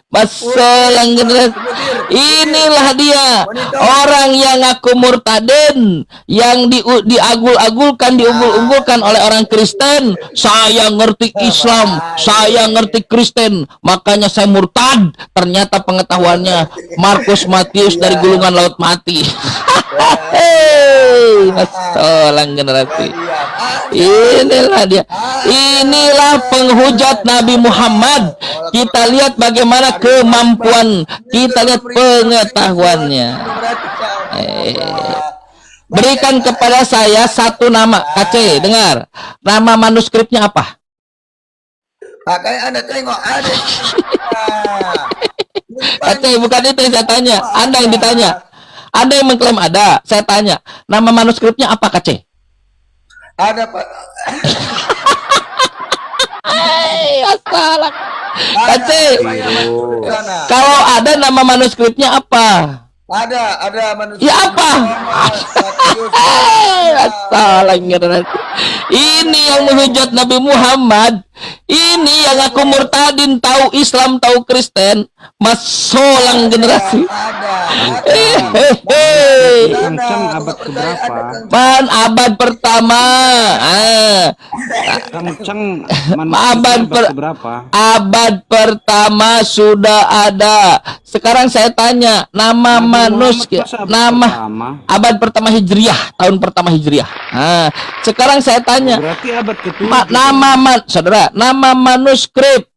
Masalah generasi. Inilah dia orang yang ngaku murtadin, yang diagul-agulkan, diunggul-unggulkan oleh orang Kristen. Saya ngerti Islam, saya ngerti Kristen, makanya saya murtad. Ternyata pengetahuannya Markus, Matius dari gulungan laut mati. Masalah generasi. Inilah dia. Inilah penghujat Nabi Muhammad. Kita lihat bagaimana kemampuan, kita lihat pengetahuannya. Berikan kepada saya satu nama. KC, dengar. Nama manuskripnya apa? Makanya Anda tengok ada. KC, bukan itu yang saya tanya. Anda yang ditanya. Anda yang mengklaim ada. Saya tanya, nama manuskripnya apa, KC? Ada Pak. Salah. KC, kalau ada nama manuskripnya apa? Ada manusia. Ya apa? Salah generasi. Ini yang menghujat Nabi Muhammad. Ini yang aku murtadin, tahu Islam, tahu Kristen. Masolang generasi. Kancang abad keberapa? Man, abad pertama. Kancang Berapa? Abad pertama sudah ada. Sekarang saya tanya, nama manuskrip, nama abad pertama Hijriah, tahun pertama Hijriah. Sekarang saya tanya, berarti abad ke-7. Saudara, nama manuskrip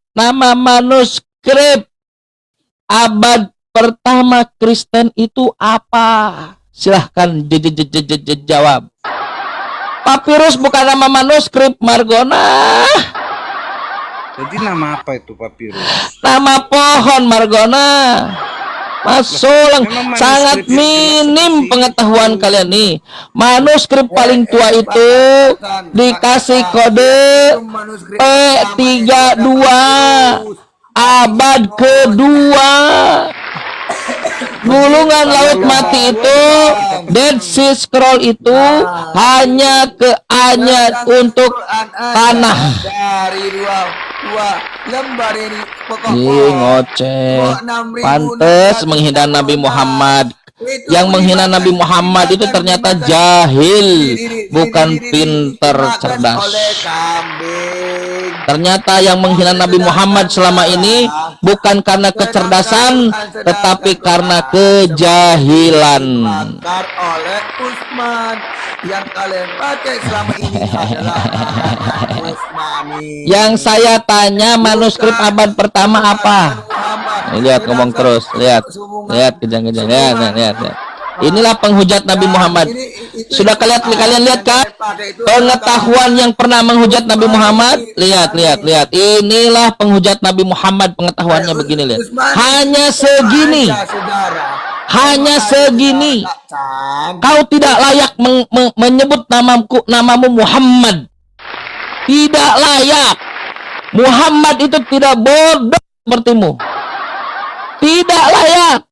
abad pertama Kristen itu apa? Silahkan jawab. Papirus bukan nama manuskrip, Margona. Jadi nama apa itu papirus? Nama pohon, Margona. Masolang, sangat minim pengetahuan kalian nih. Manuskrip paling tua itu dikasih kode P32 abad kedua. Gulungan laut mati itu, Dead Sea Scroll itu hanya untuk tanah. Dari dua lembar ini Ngoceh. Pantes menghina Nabi Muhammad. Yang menghina Nabi Muhammad itu ternyata jahil, bukan pinter, cerdas. Ternyata yang menghina Nabi Muhammad selama ini bukan karena kecerdasan, tetapi karena kejahilan. Oleh Usman yang kalian pakai selama ini adalah Usmani. Yang saya tanya, manuskrip abad pertama apa? Lihat ngomong terus, lihat kejang-kejang, lihat. Inilah penghujat Nabi Muhammad. Sudah kalian lihat kan? Pengetahuan yang pernah menghujat Nabi Muhammad. Lihat. Inilah penghujat Nabi Muhammad, pengetahuannya begini, lihat. Hanya segini. Kau tidak layak menyebut namamu Muhammad. Tidak layak. Muhammad itu tidak bodoh sepertimu. Tidak layak.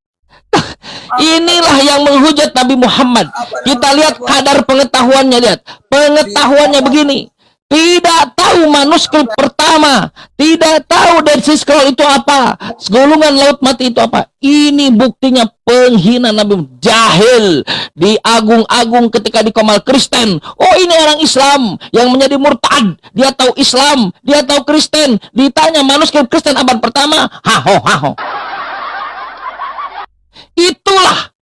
Inilah yang menghujat Nabi Muhammad. Kita lihat kadar pengetahuannya, lihat. Pengetahuannya begini. tidak tahu manuskrip pertama, tidak tahu Dead Sea Scroll itu apa, gulungan laut mati itu apa. Ini buktinya penghina Nabi, jahil, diagung-agung ketika di Komal Kristen. Oh, ini orang Islam yang menjadi murtad, dia tahu Islam, dia tahu Kristen, ditanya manuskrip Kristen abad pertama, haho. Itulah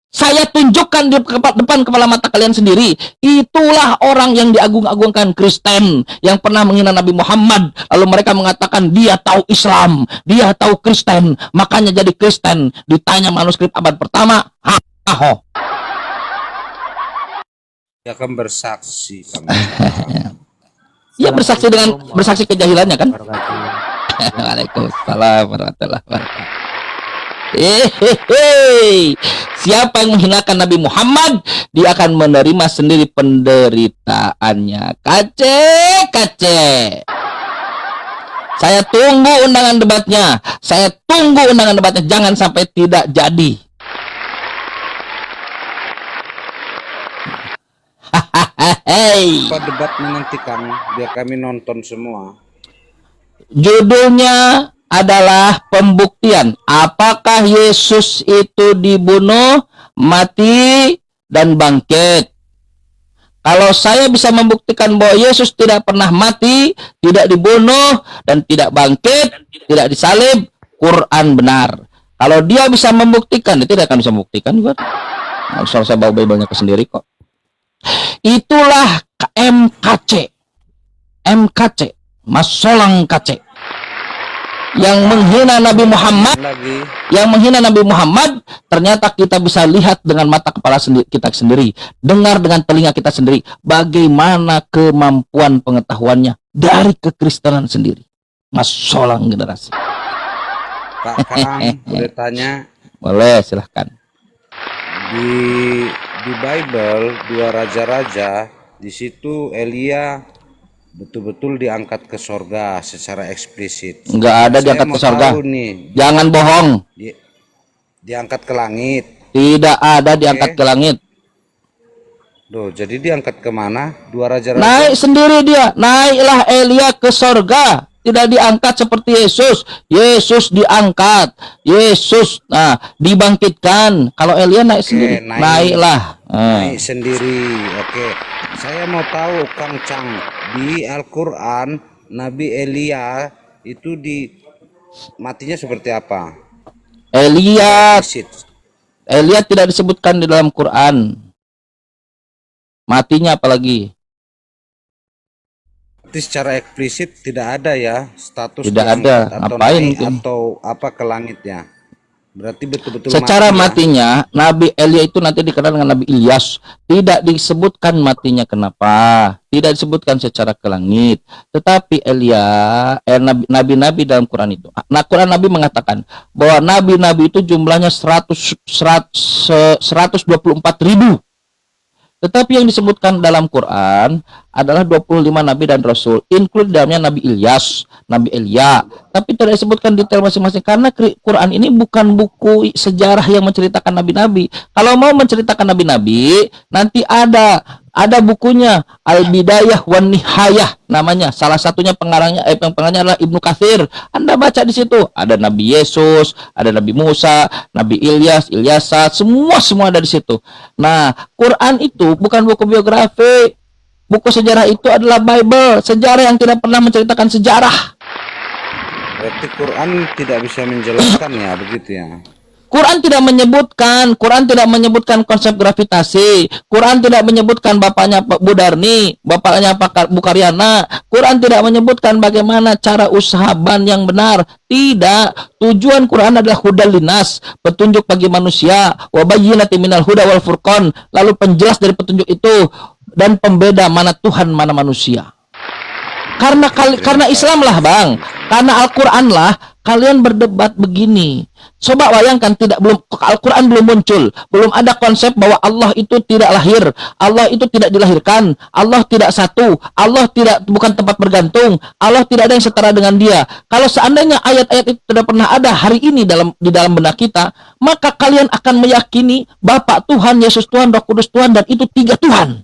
saya tunjukkan di depan kepala mata kalian sendiri. Itulah orang yang diagung-agungkan Kristen, yang pernah menghina Nabi Muhammad. Lalu mereka mengatakan dia tahu Islam, dia tahu Kristen, makanya jadi Kristen. Ditanya manuskrip abad pertama, haho. Dia akan bersaksi. Ya bersaksi kejahilannya kan. Waalaikumsalam warahmatullahi wabarakatuh. Siapa yang menghinakan Nabi Muhammad, dia akan menerima sendiri penderitaannya. Kace. Saya tunggu undangan debatnya. Jangan sampai tidak jadi. Apa debatnya nanti Kang? Biar kami nonton semua. Judulnya adalah pembuktian apakah Yesus itu dibunuh, mati, dan bangkit. Kalau saya bisa membuktikan bahwa Yesus tidak pernah mati, tidak dibunuh, dan tidak bangkit, tidak disalib, Quran benar. Kalau dia bisa membuktikan, dia tidak akan bisa membuktikan juga. Nah, saya bawa Bible-nya ke sendiri kok. Itulah MKC, Mas Solang KC, yang menghina Nabi Muhammad. Ternyata kita bisa lihat dengan mata kepala kita sendiri, dengar dengan telinga kita sendiri bagaimana kemampuan pengetahuannya dari kekristenan sendiri. Mas Solang generasi. Pak Kang, boleh tanya? Boleh, silahkan. Di Bible dua raja-raja, di situ Elia betul-betul diangkat ke sorga secara eksplisit. Enggak ada diangkat ke sorga. Jangan bohong. Diangkat ke langit. Tidak ada diangkat ke langit. Loh, jadi diangkat kemana? Dua raja-raja. Naik sendiri dia. Naiklah Elia ke sorga. Tidak diangkat seperti Yesus. Yesus diangkat. Yesus dibangkitkan. Kalau Elia naik sendiri. Naiklah. Naik sendiri. Oke. Saya mau tahu Kang Cang, di Al-Quran Nabi Elia itu matinya seperti apa? Elia tidak disebutkan di dalam Quran. Matinya apalagi? Berarti secara eksplisit tidak ada ya status tidak ada atau ngapain naik atau apa ke langitnya. Berarti betul-betul secara mati matinya Nabi Elia itu nanti dikenal dengan Nabi Ilyas. Tidak disebutkan matinya kenapa? Tidak disebutkan secara ke langit. Tetapi nabi-nabi dalam Quran itu. Nah, Quran Nabi mengatakan bahwa nabi-nabi itu jumlahnya 124.000. Tetapi yang disebutkan dalam Quran adalah 25 nabi dan rasul, include dalamnya Nabi Ilyas, Nabi Elia. Tapi tidak disebutkan detail masing-masing karena Quran ini bukan buku sejarah yang menceritakan nabi-nabi. Kalau mau menceritakan nabi-nabi, nanti ada bukunya Al-Bidayah wan Nihayah namanya. Salah satunya pengarangnya adalah Ibnu Katsir. Anda baca di situ. Ada Nabi Yesus, ada Nabi Musa, Nabi Ilyas, Ilyasat, semua ada di situ. Nah, Quran itu bukan buku biografi. Buku sejarah itu adalah Bible, sejarah yang tidak pernah menceritakan sejarah. Berarti Quran tidak bisa menjelaskan ya, begitu ya. Quran tidak menyebutkan konsep gravitasi. Quran tidak menyebutkan bapaknya Pak Budarni, bapaknya Pak Bukaryana. Quran tidak menyebutkan bagaimana cara usaha ban yang benar. Tidak. Tujuan Quran adalah hudal linas, petunjuk bagi manusia. Wa bayyinatin minal huda wal furqan, lalu penjelas dari petunjuk itu dan pembeda mana Tuhan mana manusia. Karena Islam lah bang, karena Al-Quran lah kalian berdebat begini. Coba bayangkan, Al-Quran belum muncul, belum ada konsep bahwa Allah itu tidak lahir, Allah itu tidak dilahirkan, Allah tidak satu, Allah bukan tempat bergantung, Allah tidak ada yang setara dengan Dia. Kalau seandainya ayat-ayat itu tidak pernah ada hari ini di dalam benak kita, maka kalian akan meyakini Bapa Tuhan, Yesus Tuhan, Roh Kudus Tuhan, dan itu 3 Tuhan.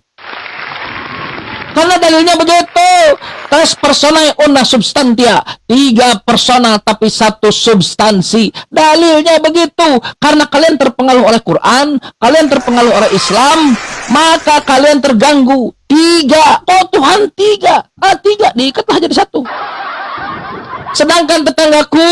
Karena dalilnya begitu. Tres personae una substantia. 3 persona tapi 1 substansi. Dalilnya begitu. Karena kalian terpengaruh oleh Quran, kalian terpengaruh oleh Islam, maka kalian terganggu. 3. Oh Tuhan 3. 3 diikatlah jadi 1. Sedangkan tetanggaku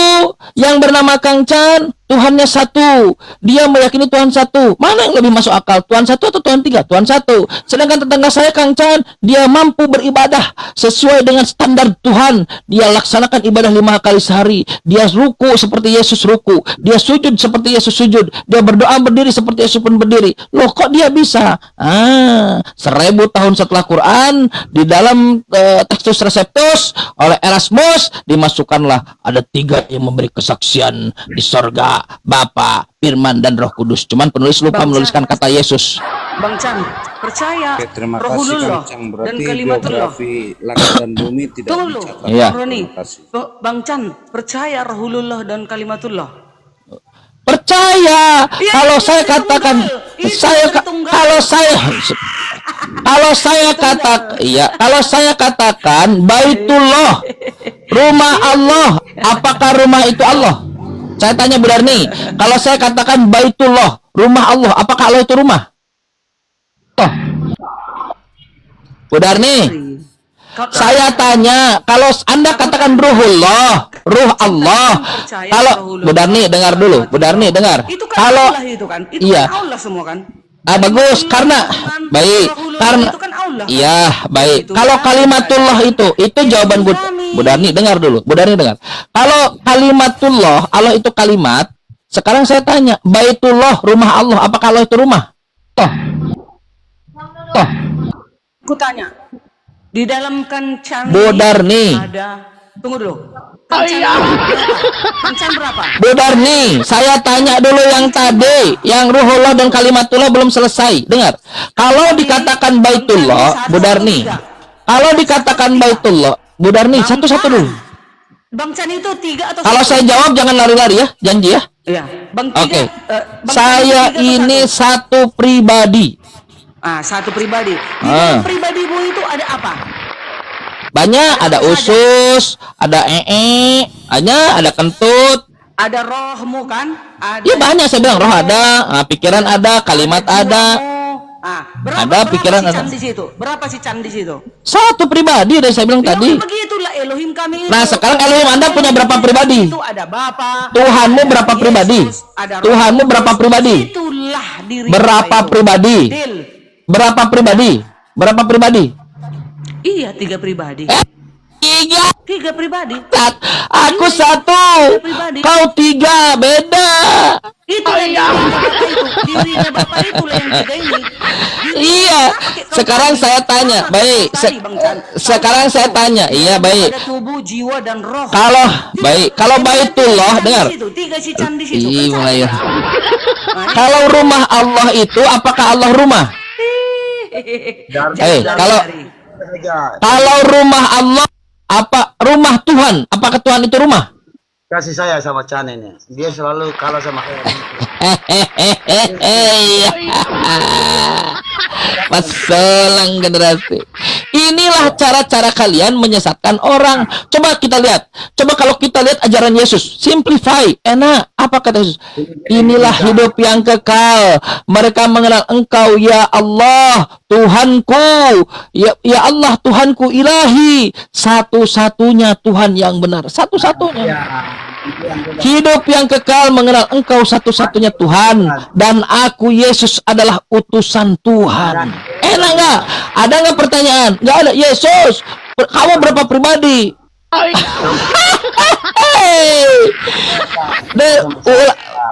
yang bernama Kang Chan, Tuhannya 1. Dia meyakini Tuhan 1. Mana yang lebih masuk akal? Tuhan 1 atau Tuhan 3? Tuhan 1. Sedangkan tetangga saya Kang Chan, dia mampu beribadah sesuai dengan standar Tuhan. Dia laksanakan ibadah 5 kali sehari. Dia ruku seperti Yesus ruku. Dia sujud seperti Yesus sujud. Dia berdoa berdiri seperti Yesus pun berdiri. Loh kok dia bisa? 1000 tahun setelah Quran, di dalam Textus Receptus oleh Erasmus, dimasukkanlah ada 3 yang memberi kesaksian di sorga, Bapa, Firman, dan Roh Kudus. Cuman penulis lupa menuliskan kata Yesus. Bang Chan, percaya Oke, terima kasih Rohulullah Kang Cang. dan Berarti Kalimatullah. geografi langit dan bumi tidak Tunggu dulu, dicatat. Iya. Bang Roni. Terima kasih. Bang Chan, percaya Rohulullah dan Kalimatullah. Percaya. Iya, Kalau itu saya tunggal. katakan, Itu saya tunggal. kalau saya katakan Baitullah, rumah Allah, apakah rumah itu Allah? Saya tanya Bu Darni, kalau saya katakan Baitullah, rumah Allah, apakah Allah itu rumah? Toh. Bu Darni, saya tanya, kalau Anda katakan ruhullah, ruh Allah, kalau Bu Darni dengar dulu, Bu Darni dengar. Itu kan Kalau Allah itu kan, itu iya. kan Allah semua kan. Bagus, karena baik, karena itu kan Allah. iya, baik. Itu Kalau kan kalimatullah itu jawaban Bu Darni dengar dulu. Bu Darni dengar. Kalau kalimatullah, Allah itu kalimat. Sekarang saya tanya, Baitullah, rumah Allah, apakah Allah itu rumah? Toh. Aku tanya, di dalam Kancan Bu Darni. ada, tunggu dulu. Kancan berapa? Bu Darni, saya tanya dulu yang tadi, yang ruhullah dan kalimatullah belum selesai. Dengar. Kalau dikatakan Baitullah, Bu Darni. Kalau dikatakan Baitullah, Bu Darni, satu-satu dulu. Bang Chan itu 3 atau Kalau 1? saya jawab jangan lari-lari ya, janji ya. Iya, Bang Oke. Bang Saya Chan 3 atau ini 1? satu pribadi. Satu pribadi. Di Ah. dalam pribadimu itu ada apa? Banyak, ada usus, ada ada kentut. Ada rohmu kan? Ada Ya banyak, saya bilang roh ada, pikiran ada, kalimat ada. jiwamu. Ada, pikiran si ada. Chan di situ? Berapa si Chan di situ? Satu pribadi udah saya bilang Ya, tadi. begitulah Elohim kami. Nah, sekarang Elohim Anda punya berapa pribadi? Itu ada Bapa. Tuhanmu ada berapa Yesus, pribadi? ada Roh Tuhanmu Kudus. berapa pribadi? Itulah diri Berapa kita itu. pribadi? Deal. Berapa pribadi? Berapa pribadi? Iya, 3 pribadi. 3. 3 pribadi. Aku 1. Kau 3. Beda. Itu dirinya Bapak itulah yang 3 ini. Iya. Sekarang saya tanya, baik. Sekarang saya tanya, iya baik. Ada tubuh, jiwa dan roh. Kalau baik, kalau Baitullah, dengar. 3 si Chan di situ. Ih, mulai ya. Nah, Kalau rumah Allah itu, apakah Allah rumah? Kalau rumah Allah, apa rumah Tuhan? Apakah Tuhan itu rumah? Kasih saya sama Chan ini. Dia selalu kalah sama saya. Masalah generasi. Inilah cara-cara kalian menyesatkan orang. Coba kita lihat. Coba kalau kita lihat ajaran Yesus, simplify, enak. Apa kata Yesus? Inilah hidup yang kekal. Mereka mengenal Engkau ya Allah, Tuhanku. Ya Allah, Tuhanku ilahi. Satu-satunya Tuhan yang benar. Satu-satunya. Hidup yang kekal mengenal Engkau satu-satunya Tuhan, dan aku Yesus adalah utusan Tuhan. Enak nggak? Ada nggak pertanyaan? Nggak ada. Yesus, kamu berapa pribadi?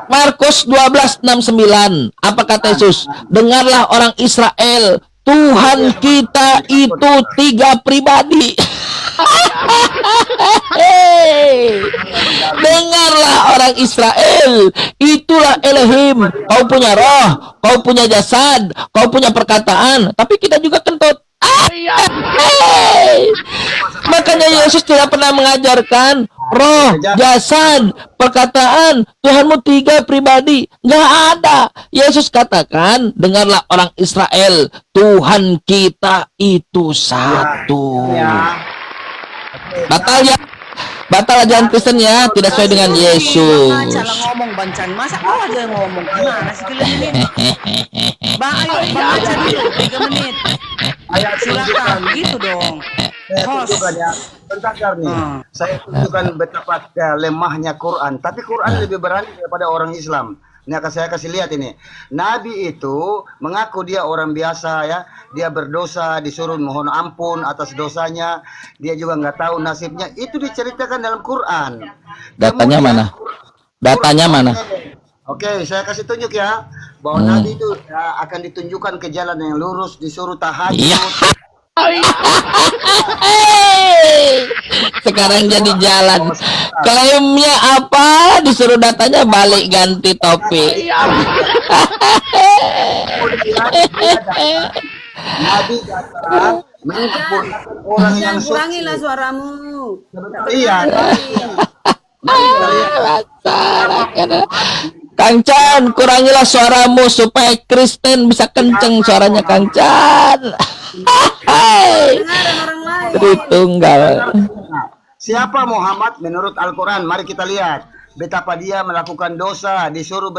Markus 12:69. Apa kata Yesus? Dengarlah orang Israel, Tuhan kita itu 3 pribadi. Dengarlah orang Israel, itulah Elohim. Kau punya roh, kau punya jasad, kau punya perkataan, tapi kita juga kentut. Makanya Yesus tidak pernah mengajarkan roh, jasad, perkataan, Tuhanmu 3 pribadi. Nggak ada. Yesus katakan, dengarlah orang Israel, Tuhan kita itu satu. Batal ya. Batal ajaran Kristen ya, tidak sesuai dengan Yesus. Cara ngomong Bancan, masa kau aja yang ngomong? Gimana sih kalian ini? Bang, ayo baca dulu 3 menit. Silakan, gitu dong. Saya tunjukkan ya, bentar nih. Saya tunjukkan betapa lemahnya Quran. Tapi Quran lebih berani daripada orang Islam. Ini akan saya kasih lihat ini. Nabi itu mengaku dia orang biasa ya. Dia berdosa, disuruh mohon ampun atas dosanya. Dia juga nggak tahu nasibnya. Itu diceritakan dalam Quran. Datanya Kemudian, mana? Datanya mana? Oke, saya kasih tunjuk ya. Bahwa Nabi itu akan ditunjukkan ke jalan yang lurus, disuruh tahajud. Iya. Sekarang jadi jalan. Klaimnya apa? Disuruh datanya balik ganti topi. Nabi datang menyempurnakan orang yang suci. Kurangilah suaramu. Iya. Kang Chan, kurangilah suaramu supaya Kristen bisa kenceng suaranya Kang Chan. Tritunggal. Siapa Muhammad menurut Al-Quran? Mari kita lihat betapa dia melakukan dosa, disuruh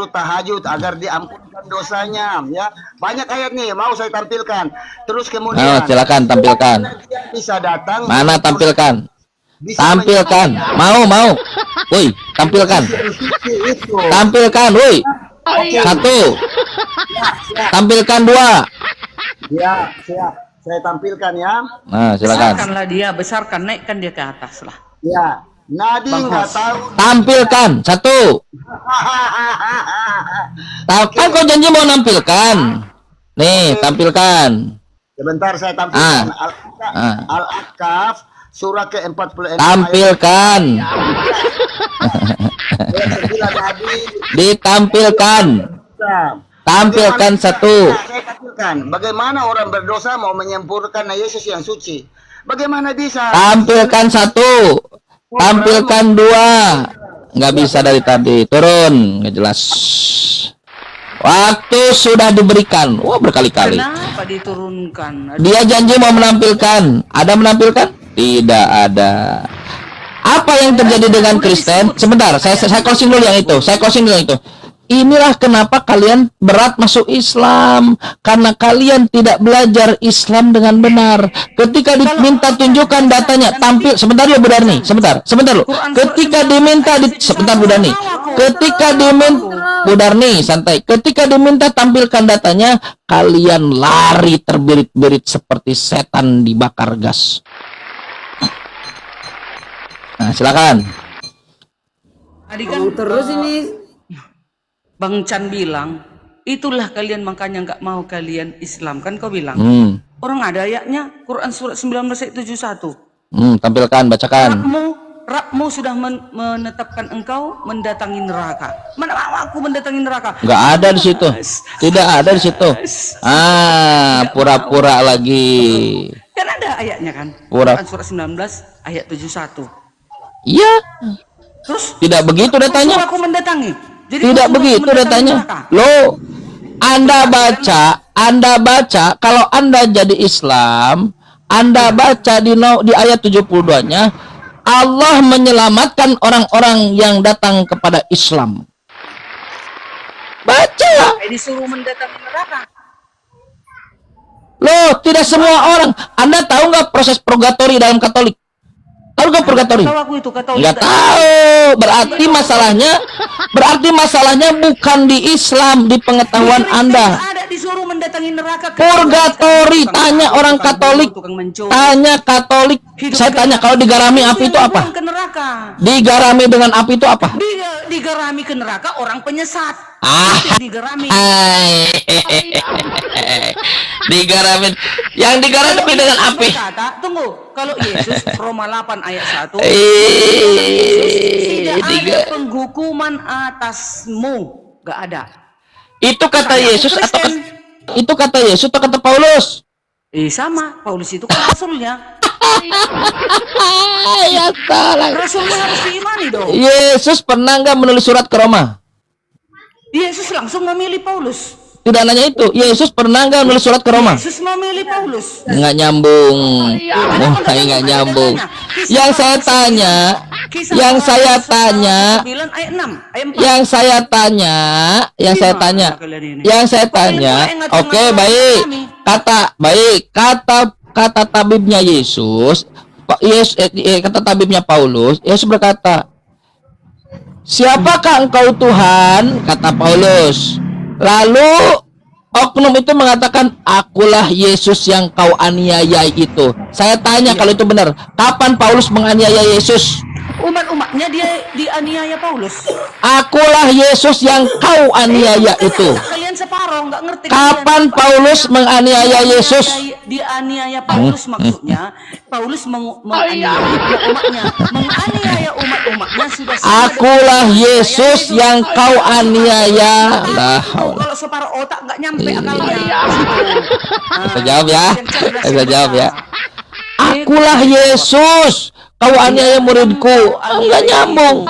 tahajud agar diampunkan dosanya. Ya, banyak ayat nih mau saya tampilkan. Terus kemudian, silakan tampilkan. Bisa datang. Mana tampilkan? Tampilkan. Mau. Woi, tampilkan. Tampilkan, woi. 1. Tampilkan 2. Ya, siap. Saya tampilkan ya. Nah, silakan. Besarkanlah dia, besarkan, naikkan dia ke atas lah. Ya, Nabi nggak tahu. Tampilkan 1. Kan kau janji mau nampilkan. Nih, tampilkan. Sebentar saya tampilkan. Al-Ahqaf surah ke-46. Tampilkan. Ditampilkan. Tampilkan 1. Saya tampilkan. Bagaimana orang berdosa mau menyempurnakan Yesus yang suci? Bagaimana bisa? Tampilkan 1. Tampilkan 2. Nggak bisa dari tadi. Turun. Nggak jelas. Waktu sudah diberikan. Wah, berkali-kali. Kenapa diturunkan? Dia janji mau menampilkan. Ada menampilkan? Tidak ada. Apa yang terjadi dengan Kristen? Sebentar, saya closing dulu yang itu. Inilah kenapa kalian berat masuk Islam, karena kalian tidak belajar Islam dengan benar. Ketika diminta tunjukkan datanya, tampil sebentar ya Bu Darni, sebentar lu. Ketika diminta sebentar Bu Darni. Ketika diminta Bu Darni, santai. Ketika diminta tampilkan datanya, kalian lari terbirit-birit seperti setan dibakar gas. Nah, silakan. Tadi kan Terus ini Bang Chan bilang, itulah kalian makanya nggak mau kalian Islam. Kan kau bilang, orang ada ayatnya, Quran surat 19 ayat 71. Tampilkan, bacakan. Rabmu sudah menetapkan engkau mendatangi neraka. Mana mau aku mendatangi neraka? Nggak ada di situ. Tidak ada di situ. Pura-pura lagi. Kan ada ayatnya kan? Pura. Quran surat 19 ayat 71. Iya. Terus tidak begitu datanya. Aku mendatangi. Jadi tidak begitu datanya. Loh, Anda baca kalau Anda jadi Islam, Anda baca di ayat 72-nya, Allah menyelamatkan orang-orang yang datang kepada Islam. Baca. Disuruh mendatangi neraka. Loh, tidak semua orang. Anda tahu nggak proses purgatori dalam Katolik? Tahu nggak purgatori? Tahu aku itu Katolik. Nggak tahu. Berarti masalahnya bukan di Islam, di pengetahuan Anda. Ada disuruh mendatangi neraka. Purgatori, tanya orang Katolik. Tanya Katolik. Saya tanya, kalau digarami api itu apa? Digarami dengan api itu apa? Digarami ke neraka orang penyesat. Digarami. Digaramin. Yang digarami dengan api. Tunggu, kalau Yesus Roma 8 ayat 1. Tidak ada penghukuman atasmu, nggak ada. Itu kata Yesus atau itu kata Yesus atau kata Paulus? Sama, Paulus itu kan rasulnya. Ya salah. Rasulnya harus diimani dong. Yesus pernah nggak menulis surat ke Roma? Yesus langsung memilih Paulus. Tidak nanya itu. Yesus pernah nggak menulis surat ke Roma? Yesus memilih Paulus. Nggak nyambung. Nggak nyambung. Yang saya tanya, yang saya tanya, 9 ayat 6, ayat 4. yang saya tanya. Oke, baik. Kata tabibnya Yesus, kata tabibnya Paulus, Yesus berkata, "Siapakah engkau Tuhan?" kata Paulus. Lalu oknum itu mengatakan, "Akulah Yesus yang kau aniaya itu." Saya tanya kalau itu benar, kapan Paulus menganiaya Yesus? Umat-umatnya dia dianiaya Paulus. Akulah Yesus yang kau aniaya itu. Kalian separoh nggak ngerti. Kapan Paulus menganiaya Yesus? Dianiaya Paulus maksudnya Paulus menganiaya umatnya, menganiaya umatnya sudah. Akulah Yesus yang kau aniaya. Lah, kalau separuh otak nggak nyampe akalnya. bisa jawab ya. Bisa jawab ya. Akulah Yesus. Kau aniaya muridku. Enggak nyambung.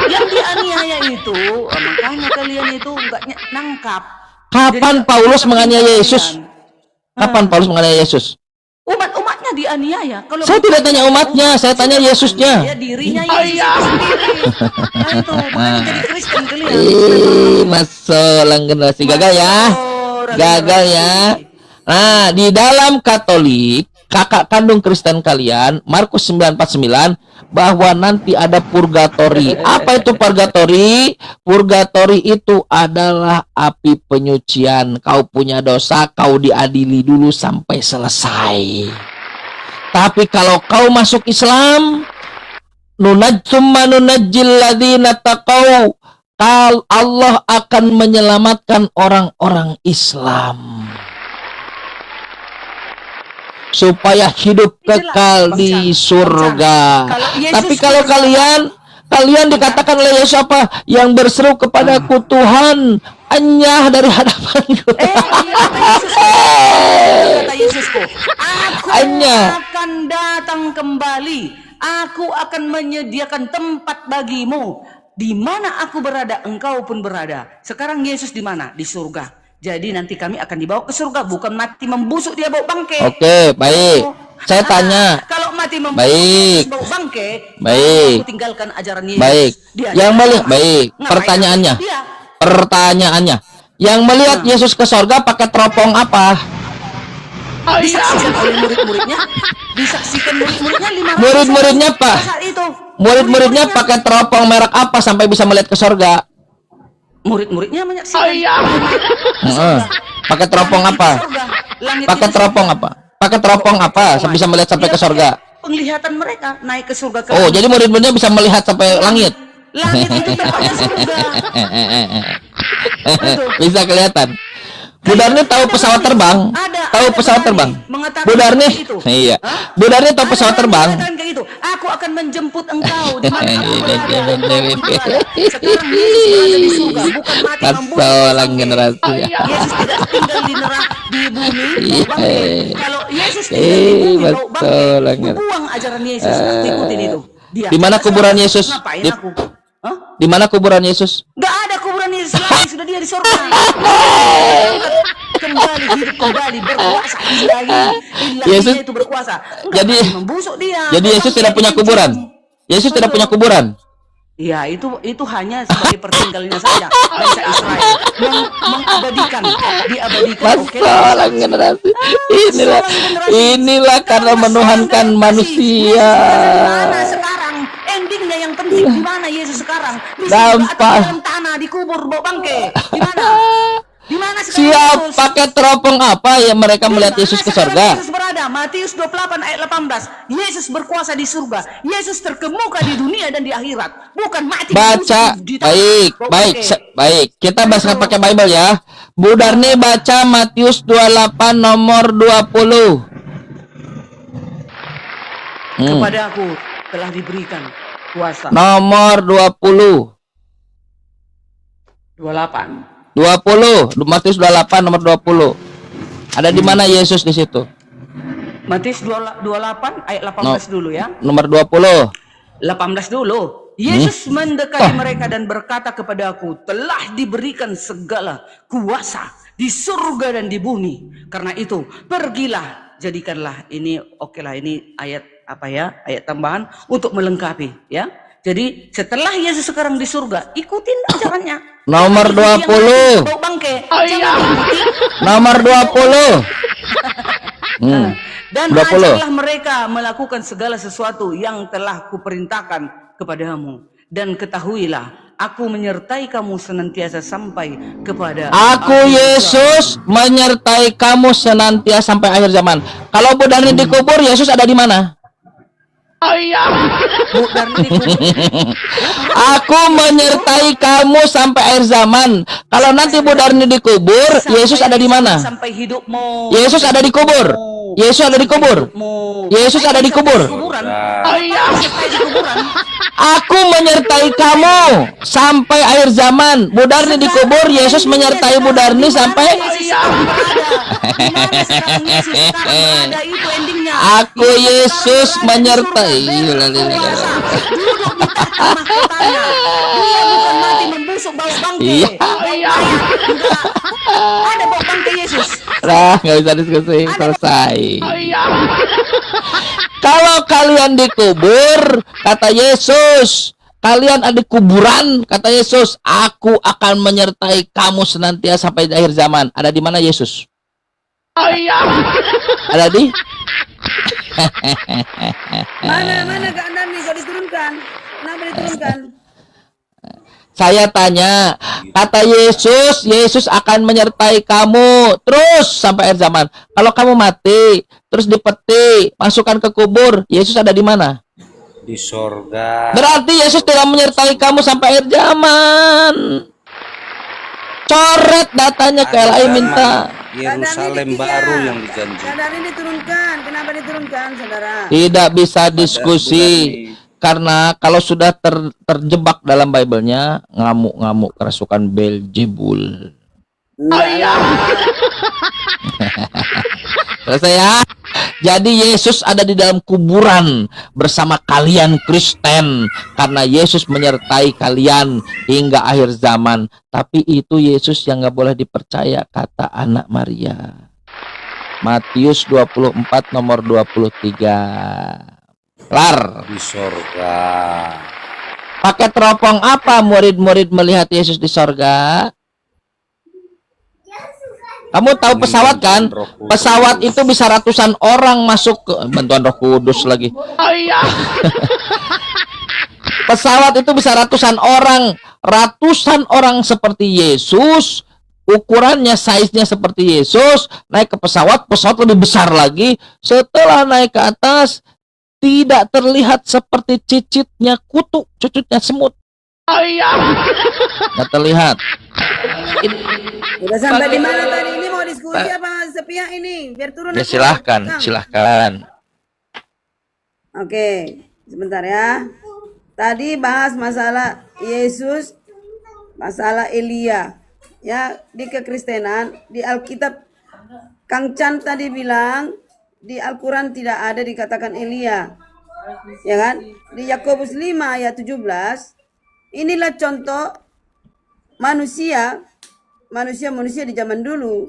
Yang dianiaya itu, makanya kalian itu nggak nangkap. Kapan Paulus menganiaya Yesus? Kapan Paulus menganiaya Yesus? Umat-umatnya dianiaya. Kalau Saya tidak tanya umatnya, saya tanya Yesusnya. ya dirinya Yesus itu sendiri. Nah itu makanya jadi Kristen kalian. Masalah generasi gagal ya. Gagal ya. Nah, di dalam Katolik, kakak kandung Kristen kalian, Markus 9:49, bahwa nanti ada purgatori. Apa itu purgatori? Purgatori itu adalah api penyucian. Kau punya dosa, kau diadili dulu sampai selesai. Tapi kalau kau masuk Islam, nunajjil ladzina taqau, Allah akan menyelamatkan orang-orang Islam supaya hidup kekal di surga. Tapi kalau kalian dikatakan oleh Yesus apa? Yang berseru kepadaku, Tuhan, anyah dari hadapanku. Kata Yesusku, aku Anyah. akan datang kembali. Aku akan menyediakan tempat bagimu. Di mana aku berada, engkau pun berada. Sekarang Yesus di mana? Di surga. Jadi nanti kami akan dibawa ke surga, bukan mati membusuk dia bau bangke. Oke, baik. Saya tanya. Kalau mati membusuk Baik. bau bangke, Baik. aku tinggalkan ajaran Yesus. Baik. Dia Yang melihat, baik. ngapain Pertanyaannya. dia? Pertanyaannya. Yang melihat Yesus ke sorga pakai teropong apa? Disaksikan oleh murid-muridnya. Disaksikan murid-muridnya 500 Murid-muridnya, Pak. saat itu. Murid-muridnya pakai teropong merek apa sampai bisa melihat ke sorga? Murid-muridnya menyaksikan. Pakai teropong apa? Pakai teropong apa? Pakai teropong apa sampai bisa melihat sampai ke sorga? Penglihatan mereka naik ke surga. Oh, jadi murid-muridnya bisa melihat sampai langit. Langit itu tempatnya surga. Bisa kelihatan. Budarni tahu pesawat terbang? Tahu pesawat terbang? Budarni? Iya. Budarni tahu pesawat terbang? Gitu. Aku akan menjemput engkau di mana aku berada. Sekarang Yesus berada di surga, bukan mati membusuk. Masalah generasi. Yesus tidak tinggal di bumi. Kalau Yesus tinggal di bumi, bau bangke. Buang ajaran Yesus, ikutin itu. Di mana kuburan Yesus? Ngapain aku? Di mana kuburan Yesus? Gak ada kuburan Yesus lagi, sudah dia di surga. Kembali hidup kembali berkuasa lagi. Yesus itu berkuasa. Jadi membusuk dia. Jadi Yesus tidak punya kuburan. Yesus tidak punya kuburan. Ya, itu hanya sebagai pertinggalannya saja bangsa Israel. Mengabadikan, diabadikan. Masalah generasi. Inilah karena menuhankan manusia. Mana sekarang? Endingnya yang penting di mana Yesus sekarang? Di dalam tanah, dikubur bau bangke. Di mana? Di mana sekarang? Siap pakai teropong apa yang mereka melihat Yesus ke surga? Yesus berada, Matius 28 ayat 18. Yesus berkuasa di surga. Yesus terkemuka di dunia dan di akhirat. Bukan mati. Baca. Baik. Kita bahas pakai Bible ya. Bu Darni baca Matius 28 nomor 20. Kepada aku telah diberikan kuasa. Nomor 20. 28. Matius 28 nomor 20. Ada di mana Yesus di situ? Matius 28 ayat 18 dulu ya. Nomor 20. 18 dulu. Yesus mendekati mereka dan berkata kepadaku, telah diberikan segala kuasa di surga dan di bumi. Karena itu, pergilah, jadikanlah ini, oke lah, ini ayat apa ya? Ayat tambahan untuk melengkapi ya. Jadi setelah Yesus sekarang di surga, ikutin ajarannya. Nomor 20. Bau bangke. Jangan ikuti. Nomor 20. Dan 20. ajarlah mereka melakukan segala sesuatu yang telah kuperintahkan kepadamu. Dan ketahuilah, aku menyertai kamu senantiasa sampai kepada Aku akhir Yesus menyertai kamu senantiasa sampai akhir zaman. Kalau Bu Darni dikubur, Yesus ada di mana? Bu Darni dikubur. Aku menyertai kamu sampai akhir zaman. Kalau nanti Bu Darni dikubur, Yesus ada di mana? Sampai hidupmu. Yesus ada di kubur. Yesus ada di kubur. Yesus ada di kubur. Aku menyertai kamu sampai akhir zaman. Bu Darni dikubur, Yesus menyertai Bu Darni sampai. Aku Yesus menyertai. Dia bukan mati membusuk bau bangke. Iya. Ada bau bangke Yesus. Nah, nggak bisa diskusi, selesai. Kalau kalian dikubur, kata Yesus, kalian ada di kuburan, kata Yesus, aku akan menyertai kamu senantiasa sampai akhir zaman. Ada di mana Yesus? Ada di? Mana keadaan nih kok diturunkan? Kenapa diturunkan? Saya tanya, kata Yesus, Yesus akan menyertai kamu terus sampai akhir zaman. Kalau kamu mati, terus dipeti, masukkan ke kubur, Yesus ada di mana? Di sorga. Berarti Yesus tidak menyertai kamu sampai akhir zaman. Coret datanya ke LAI minta. Yerusalem baru yang dijanjikan. Keadaan ini diturunkan. Kenapa diturunkan, saudara? Tidak bisa diskusi. Karena kalau sudah terjebak dalam Bible-nya, ngamuk-ngamuk kerasukan Beelzebul. Selesai ya. Jadi Yesus ada di dalam kuburan bersama kalian Kristen, karena Yesus menyertai kalian hingga akhir zaman. Tapi itu Yesus yang nggak boleh dipercaya, kata anak Maria. Matius 24 nomor 23. Kelar. Di sorga. Pakai teropong apa murid-murid melihat Yesus di sorga? Kamu tahu pesawat kan? Pesawat itu bisa ratusan orang masuk ke bantuan Roh Kudus lagi. Pesawat itu bisa ratusan orang seperti Yesus, ukurannya, size-nya seperti Yesus, naik ke pesawat lebih besar lagi. Setelah naik ke atas, tidak terlihat seperti cicitnya kutu, cicitnya semut. Nggak terlihat. Udah sampai di mana tadi? Ini mau diskusi apa sepihak ini? Biar turun. Ya silahkan. Oke, sebentar ya. Tadi bahas masalah Yesus, masalah Elia. Ya, di kekristenan, di Alkitab, Kang Chan tadi bilang di Al-Quran tidak ada dikatakan Elia. Ya kan? Di Yakobus 5 ayat 17, inilah contoh manusia di zaman dulu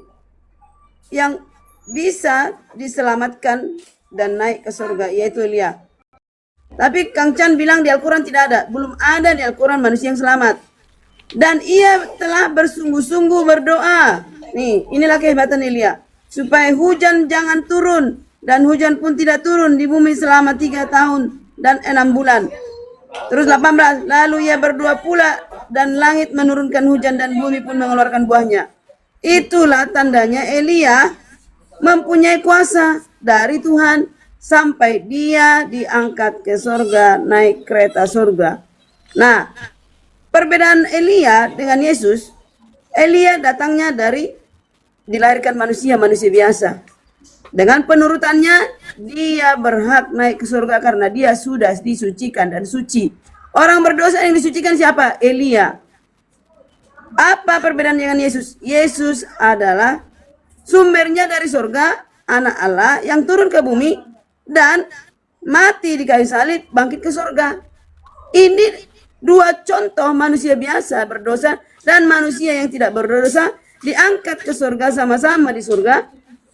yang bisa diselamatkan dan naik ke surga, yaitu Elia. Tapi Kang Chan bilang di Al-Quran tidak ada, belum ada di Al-Quran manusia yang selamat. Dan ia telah bersungguh-sungguh berdoa. Nih, inilah kehebatan Elia, supaya hujan jangan turun, dan hujan pun tidak turun di bumi selama 3 tahun dan 6 bulan. Terus 18, lalu ia berdoa pula, dan langit menurunkan hujan dan bumi pun mengeluarkan buahnya. Itulah tandanya Elia mempunyai kuasa dari Tuhan sampai dia diangkat ke surga, naik kereta surga. Nah, perbedaan Elia dengan Yesus, Elia datangnya dilahirkan manusia biasa. Dengan penurutannya, dia berhak naik ke surga karena dia sudah disucikan dan suci. Orang berdosa yang disucikan siapa? Elia. Apa perbedaan dengan Yesus? Yesus adalah sumbernya dari surga, anak Allah yang turun ke bumi dan mati di kayu salib, bangkit ke surga. Ini dua contoh manusia biasa berdosa dan manusia yang tidak berdosa diangkat ke surga sama-sama di surga.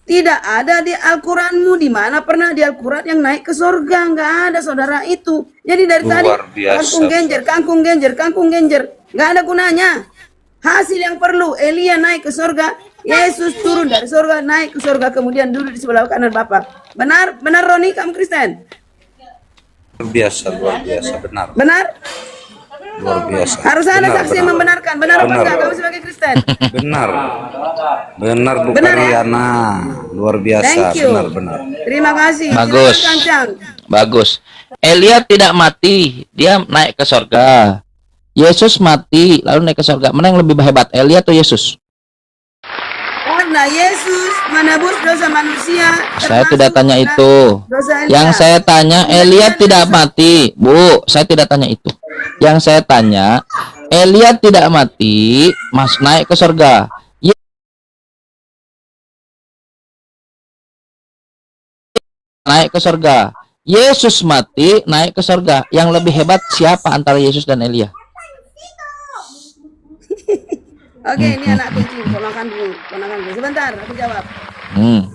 Tidak ada di Al-Quranmu, di mana pernah di Al-Quran yang naik ke surga? Nggak ada, saudara itu. Jadi dari tadi Luar biasa. kangkung genjer, nggak ada gunanya. Hasil yang perlu, Elia naik ke surga, Yesus turun dari surga, naik ke surga, kemudian duduk di sebelah kanan Bapa. Benar, benar Roni, kamu Kristen? Luar biasa, benar. Benar? Luar biasa. Harus ada Benar, saksi yang membenarkan. Benar apa Benar. enggak kamu sebagai Kristen? Benar. Benar Bu Benar, ya? Karyana. Luar biasa, Thank you. benar. Terima kasih. Bagus. Silakan, Kang. Bagus. Elia tidak mati, dia naik ke surga. Yesus mati lalu naik ke surga. Mana yang lebih hebat, Elia atau Yesus? Karena Yesus menebus dosa manusia. Saya termasuk tidak tanya itu. dosa Elia. Yang saya tanya, Elia tidak mati. Bu, saya tidak tanya itu. Yang saya tanya, Elia tidak mati, mas naik ke surga. Naik ke surga. Yesus mati, naik ke surga. Yang lebih hebat siapa antara Yesus dan Elia? Oke, ini anak kecil, ponakan dulu. Sebentar, aku jawab.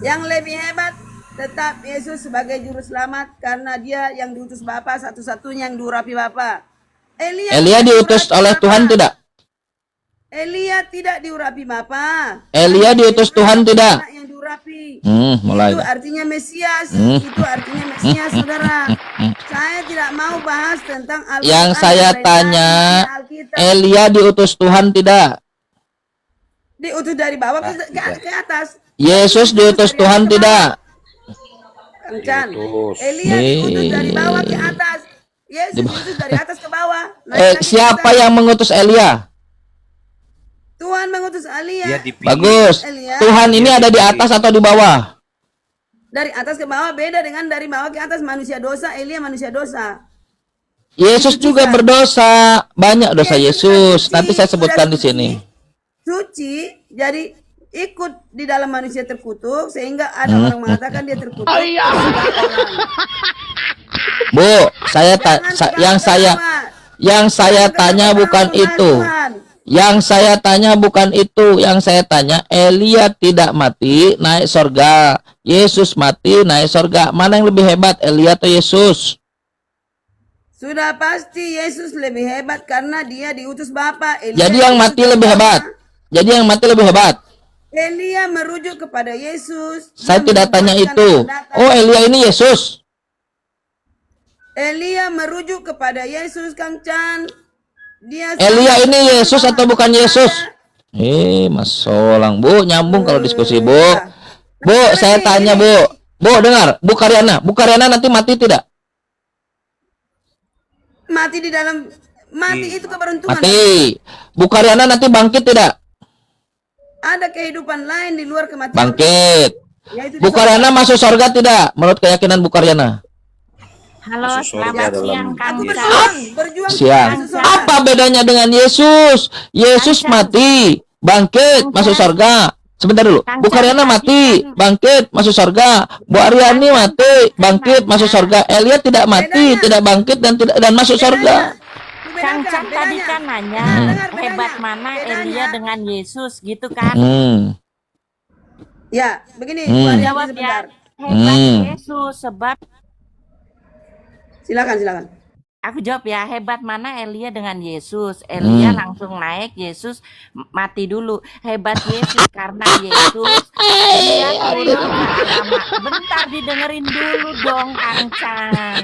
Yang lebih hebat tetap Yesus sebagai juru selamat karena dia yang diutus Bapa, satu-satunya yang diurapi Bapa. Elia diutus oleh Tuhan tidak? Elia tidak diurapi Bapa. Elia diutus Tuhan tidak? Anak yang diurapi. Mulai. Itu artinya Mesias. Itu artinya Mesias, saudara. Saya tidak mau bahas tentang Al-Quran. Yang saya tanya, Elia diutus Tuhan tidak? Diutus dari bawah ke atas. Yesus diutus Tuhan tidak? Kan? Elia diutus dari bawah ke atas. Yesus diutus dari atas ke bawah. Siapa yang mengutus Elia? Tuhan mengutus Elia. Bagus. Tuhan ini ada di atas atau di bawah? Dari atas ke bawah beda dengan dari bawah ke atas. Manusia dosa, Elia manusia dosa. Yesus juga berdosa. Banyak dosa Yesus. Nanti saya sebutkan di sini. Suci, jadi ikut di dalam manusia terkutuk sehingga ada orang mengatakan dia terkutuk. Bu, yang saya tanya bukan itu. Yang saya tanya bukan itu. Yang saya tanya, Elia tidak mati, naik surga. Yesus mati, naik surga. Mana yang lebih hebat, Elia atau Yesus? Sudah pasti Yesus lebih hebat karena dia diutus Bapa. Jadi yang mati lebih hebat. Jadi yang mati lebih hebat. Elia merujuk kepada Yesus. Saya tidak tanya itu. Oh, Elia ini Yesus. Elia merujuk kepada Yesus, Kang Chan. Elia ini Yesus atau bukan Yesus? Mas Solang, Bu, nyambung kalau diskusi, Bu. Bu, saya tanya, Bu. Bu, dengar, Bu Karyana. Bu Karyana nanti mati tidak? Mati di dalam, mati itu keberuntungan. Mati. Bu Karyana nanti bangkit tidak? Ada kehidupan lain di luar kematian. Bangkit. Bu Karyana masuk surga tidak? Menurut keyakinan Bu Karyana? Halo, selamat siang Kang Siang. Apa bedanya dengan Yesus? Yesus mati, bangkit, masuk surga. Sebentar dulu. Bu Karyana mati, bangkit, masuk surga. Bu Aryani mati, bangkit, masuk surga. Elia tidak mati, tidak bangkit dan masuk surga. Kang Chan tadi kan nanya hebat mana Elia dengan Yesus gitu kan? Ya, begini. Jawab ya. Hebat Yesus sebab. Silakan. Aku jawab ya, hebat mana Elia dengan Yesus? Elia langsung naik, Yesus mati dulu. Hebat Yesus karena Yesus dia turun ke alamat. Bentar didengerin dulu dong Kang Chan.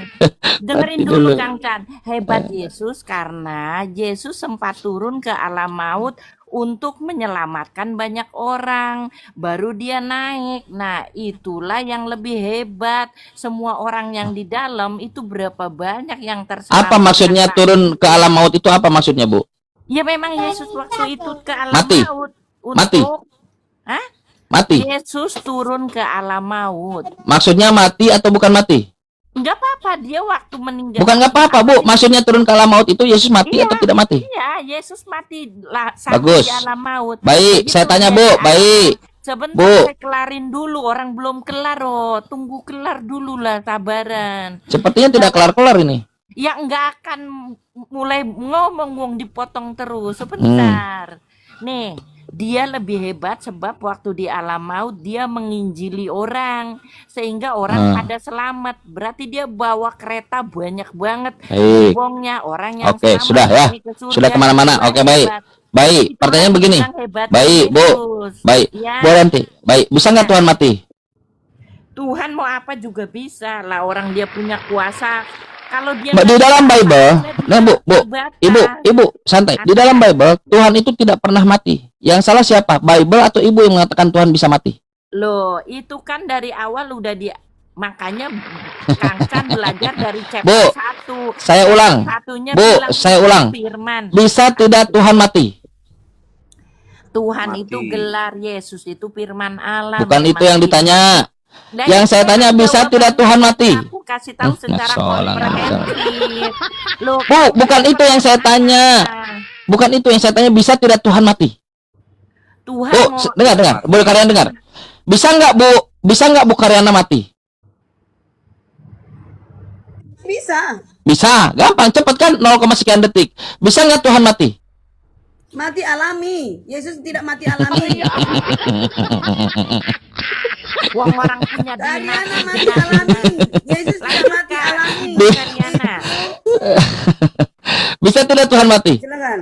Dengerin dulu Kang Chan. Hebat Yesus karena Yesus sempat turun ke alam maut untuk menyelamatkan banyak orang, baru dia naik. Nah, itulah yang lebih hebat. Semua orang yang di dalam itu berapa banyak yang terselamatkan. Apa maksudnya turun ke alam maut itu apa maksudnya, Bu? Ya memang Yesus waktu itu ke alam Mati. maut Mati. Hah? Mati. Yesus turun ke alam maut. Maksudnya mati atau bukan mati? Enggak apa-apa, dia waktu meninggal. Bukan nggak apa-apa, Bu. Maksudnya turun ke alam maut itu Yesus mati atau tidak mati? Iya, Yesus mati lah sampai Bagus. di alam maut. Baik, Jadi saya tanya, Bu. turunnya ke alam Baik. maut. Sebentar, Bu. saya kelarin dulu. Orang belum kelar, oh. Tunggu kelar dulu lah, sabaran. Sepertinya tidak kelar-kelar ini. Ya nggak akan mulai ngomong wong dipotong terus. Sebentar. Nih, dia lebih hebat sebab waktu di alam maut dia menginjili orang sehingga orang pada selamat. Berarti dia bawa kereta banyak banget. Baik. Wongnya orang yang Oke, selamat sudah ya. ini ke surga, Sudah kemana-mana. itu Oke, baik. hebat. Baik, Itu pertanyaan orang begini. bilang hebatnya Baik, Bu. Yesus. Baik. Ya. Bu Ranti. Baik, bisa nggak Tuhan mati? Tuhan mau apa juga bisa lah, orang dia punya kuasa. Kalau dia Di nggak dalam bisa Bible, apa-apa, nah Bu, dia batas. Ibu, santai. Di dalam Bible, Tuhan itu tidak pernah mati. Yang salah siapa? Bible atau Ibu yang mengatakan Tuhan bisa mati? Loh, itu kan dari awal udah makanya Kang Chan belajar dari Bu, chapter 1. saya ulang. Satunya Bu, bilang saya itu ulang. Firman. Bisa tidak Tuhan mati? Tuhan Mati. itu gelar, Yesus itu firman Allah. Bukan memang itu yang mati. ditanya. Nah, Yang itu saya tanya, kan bisa jawabannya. tidak Tuhan mati? Aku kasih tahu secara komprehensif. Loh, Bu, bukan itu yang saya tanya. Bukan itu yang saya tanya, bisa tidak Tuhan mati? Tuhan Bu, mau dengar. Bu Karyana dengar. Bisa nggak Bu? Bisa nggak Bu Karyana mati? Bisa. Bisa, gampang, cepet kan? 0, sekian detik. Bisa nggak Tuhan mati? Mati alami. Yesus tidak mati alami. Wong orang punya Karyana dinasti. mati alami. Yesus tidak mati alami. Karyana. Bisa tidak Tuhan mati? Silakan.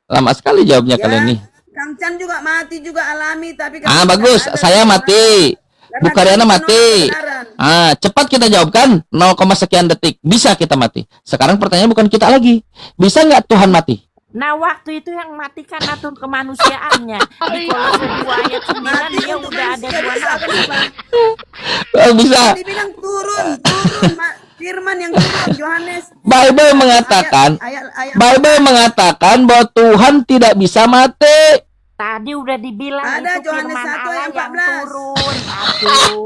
Lama sekali jawabnya Ya, kalian nih. Kang Chan juga mati juga alami, tapi Ah, bagus. Saya mati. Bu Karyana mati. Cepat kita jawabkan. 0, sekian detik. Bisa kita mati. Sekarang pertanyaan bukan kita lagi. Bisa nggak Tuhan mati? Nah, waktu itu yang matikan atur kemanusiaannya. Di Kolose 2 ayat 9 dia udah ada dua nabi. Bisa. Dibilang turun, firman yang turun Yohanes. Bible mengatakan, Bible mengatakan bahwa Tuhan tidak bisa mati. Tadi udah dibilang Ada itu Yohanes firman 1 Allah ayat yang 14. turun. Aduh.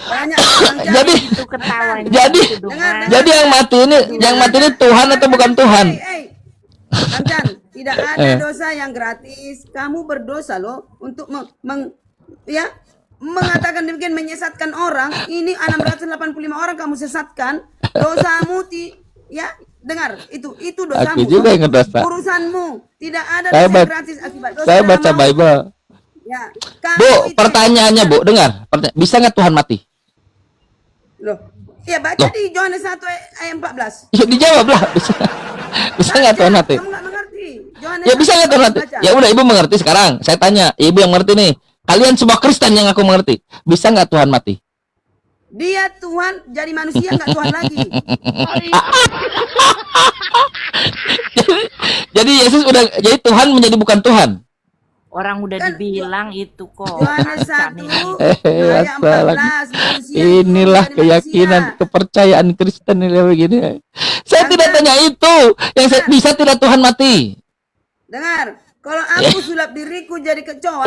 Banyak orang Jadi, Itu ketawanya. jadi, itu Dengar, doang. jadi yang mati ini Tuhan atau bukan Tuhan? Kang Chan, tidak ada dosa yang gratis. Kamu berdosa loh untuk mengatakan demikian, menyesatkan orang. Ini 685 orang kamu sesatkan. Dosamu dengar, itu dosamu. Aku juga yang ngedosa. Urusanmu. Tidak ada Saya dosa baca- yang gratis akibat dosa. Saya dalam baca maut. Bible. Ya, Bu, kamu itu- pertanyaannya Bu, dengar. Bisa nggak Tuhan mati? Loh. Ya, baca Loh. di Yohanes 1 ayat 14. Ya dijawab lah. Bisa nggak Tuhan mati? Kamu nggak mengerti. Yohanes Ya bisa nggak Tuhan mati? baca. Ya udah Ibu mengerti sekarang. Saya tanya, Ibu yang mengerti nih. Kalian semua Kristen yang aku mengerti. Bisa nggak Tuhan mati? Dia Tuhan jadi manusia, nggak Tuhan lagi. Jadi Yesus udah jadi Tuhan menjadi bukan Tuhan. Orang udah Kan, dibilang itu kok. Yohanes Kang 1 Chan ini. ayat Masalah. 14. manusia Inilah itu menjadi keyakinan, manusia. kepercayaan Kristen ini begini. Saya tidak tanya itu. Yang saya bisa tidak Tuhan mati. Dengar, kalau aku sulap diriku jadi kecoa,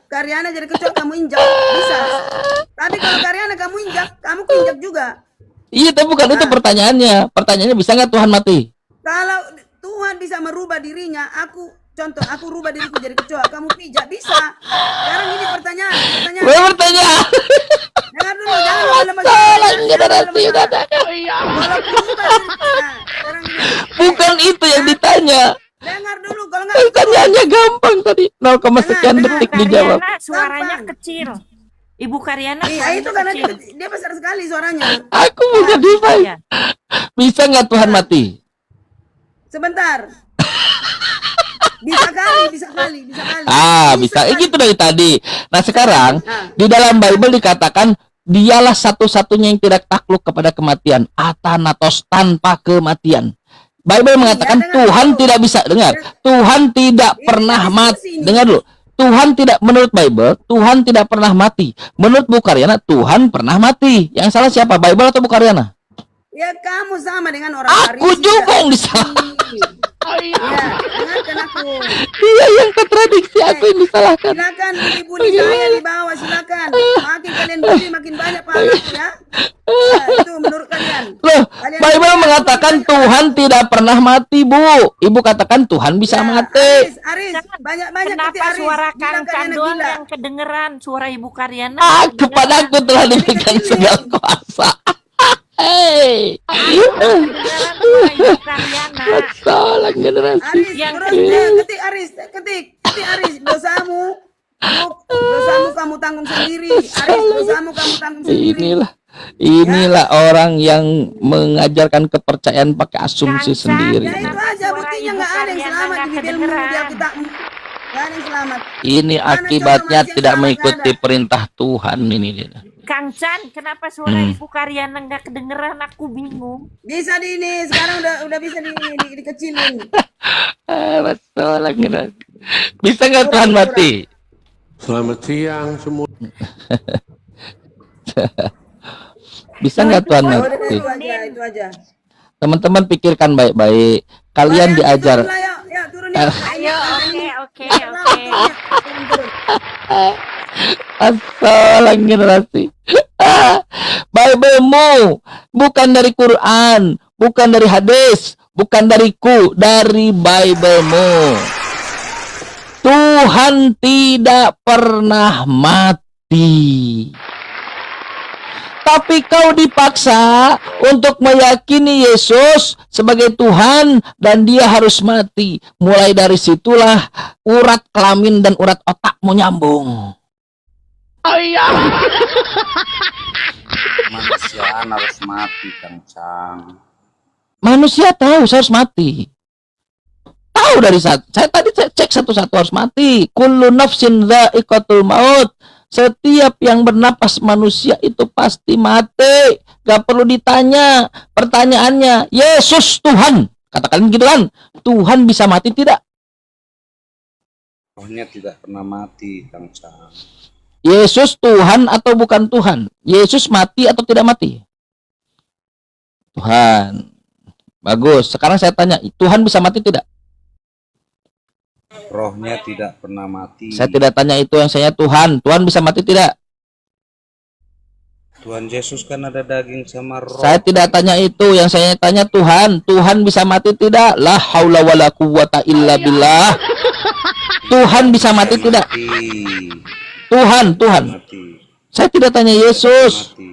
Karyana jadi kecoa, kamu injak, bisa. Tapi kalau Karyana kamu injak, kamu injak juga. Iya, tapi bukan itu pertanyaannya. Pertanyaannya bisa nggak Tuhan mati? Kalau Tuhan bisa merubah dirinya, aku rubah diriku jadi kecoa, kamu pijak, bisa. Sekarang ini pertanyaan. Gue bertanya. Dengar dulu, jangan lepas. Generasi udah ada. Bukan itu yang ditanya. Dengar dulu, kalau nggak Pertanyaannya gampang tadi. 0, sekian detik dijawab. Karyana suaranya Gampang. kecil. Ibu Karyana Iya, suaranya itu karena kecil. dia besar sekali suaranya. Aku punya device. Iya. Bisa nggak Tuhan mati? Sebentar. Bisa kali. Bisa. Gitu dari tadi. Nah sekarang di dalam Bible dikatakan dialah satu-satunya yang tidak takluk kepada kematian. Athanatos, tanpa kematian. Bible mengatakan Tuhan tidak bisa. Dengar, Tuhan tidak pernah mati. Dengar dulu. Tuhan tidak, menurut Bible, Tuhan tidak pernah mati. Menurut Bu Karyana, Tuhan pernah mati. Yang salah siapa? Bible atau Bu Karyana? Ya kamu sama dengan orang Aku Farisi, juga tidak yang disalah. mengerti. Ya, dengarkan aku. Dia yang kontradiksi, aku yang disalahkan. Silakan bully-bully saya di bawah, silakan. Makin kalian bully makin banyak pahalanya ya. Nah, itu menurut kalian. Loh, Kalian Bible mengatakan Tuhan tidak pernah mati, Bu. Ibu katakan Tuhan bisa mati. Aris, banyak-banyak Kenapa ketik Aris. suara Bilang Kang Chan kalian doang gila. yang kedengeran? Suara Ibu Karyana Kepada aku telah diberikan segala kuasa. Hei, kedengeran suara Ibu Karyana. salah generasi. Aris, Yang terus ketik Aris, ketik Aris, dosamu kamu tanggung sendiri. Aris, dosamu kamu tanggung sendiri. Inilah orang yang mengajarkan kepercayaan pakai asumsi Kang Chan, sendiri. Ya itu aja buktinya nggak ada yang selamat di Bibelmu di Alkitabmu. Nggak ada yang selamat. Ini Mana akibatnya coba manusia tidak selamat, mengikuti nggak ada. perintah Tuhan ini. Kang Chan, kenapa suara Ibu Karyana nggak kedengeran? Aku bingung. Bisa di ini sekarang udah bisa dikecilin. Betul lah generasi. Bisa nggak Tuhan mati? Selamat siang semua. Bisa nggak Tuhan Oh, mati? itu aja. Teman-teman pikirkan baik-baik. Kalian diajar. Turun lah, yuk. Ya, turun yuk. Ayo, oke. Asal generasi. Biblemu bukan dari Quran, bukan dari hadis, bukan dariku, dari Biblemu. Tuhan tidak pernah mati. Tapi kau dipaksa untuk meyakini Yesus sebagai Tuhan dan dia harus mati. Mulai dari situlah urat kelamin dan urat otakmu nyambung. Manusia harus mati, Kang Cang. Manusia tahu harus mati. Tahu dari saya tadi cek satu-satu harus mati. Kullu nafsin dha'iqatul maut. Setiap yang bernapas manusia itu pasti mati. Gak perlu ditanya. Pertanyaannya, Yesus Tuhan. Katakan gitu kan. Tuhan bisa mati tidak? Rohnya tidak pernah mati, Kang Cang. Yesus Tuhan atau bukan Tuhan? Yesus mati atau tidak mati? Tuhan. Bagus. Sekarang saya tanya, Tuhan bisa mati tidak? Rohnya tidak pernah mati. Saya tidak tanya itu, yang saya Tuhan. Tuhan bisa mati tidak? Tuhan Yesus kan ada daging sama roh. Saya tidak tanya itu, yang saya tanya Tuhan. Tuhan bisa mati tidak? La haula wala quwwata illa billah. Tuhan bisa mati tidak? Tuhan. Mati. Saya tidak tanya Yesus. Mati.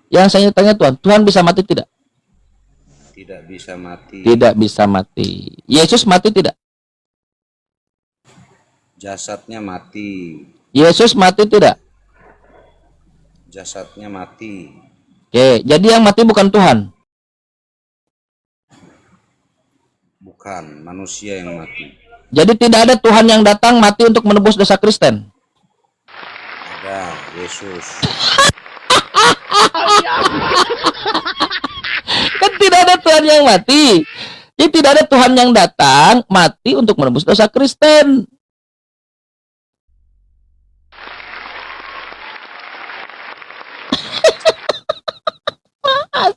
Yang saya tanya Tuhan. Tuhan bisa mati tidak? Tidak bisa mati. Tidak bisa mati. Yesus mati tidak? Jasadnya mati. Yesus mati tidak? Jasadnya mati. Oke, jadi yang mati bukan Tuhan. Bukan, manusia yang mati. Jadi tidak ada Tuhan yang datang mati untuk menebus dosa Kristen. Ada Yesus. Kan tidak ada Tuhan yang mati. Jadi tidak ada Tuhan yang datang mati untuk menebus dosa Kristen.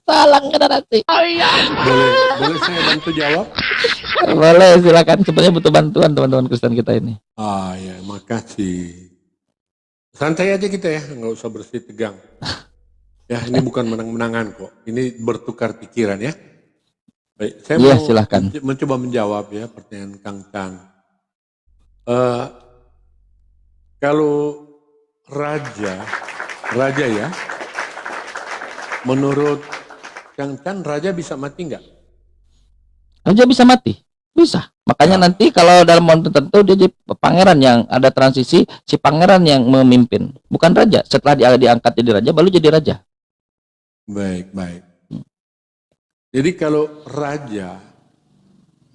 Salah generasi. Boleh saya bantu jawab? Boleh, silakan. Sebenarnya butuh bantuan teman-teman Kristen kita ini. Ah ya, makasih. Santai aja kita ya, nggak usah bersih tegang. Ya, ini bukan menang-menangan kok. Ini bertukar pikiran ya. Baik, saya Iya, mau silahkan. mencoba menjawab ya pertanyaan Kang Chan. Kalau raja ya, menurut Kang Chan, raja bisa mati nggak? Raja bisa mati? Bisa. Makanya nanti kalau dalam momen tertentu dia jadi pangeran yang ada transisi, si pangeran yang memimpin, bukan raja. Setelah dia diangkat jadi raja, baru jadi raja. Baik. Jadi kalau raja,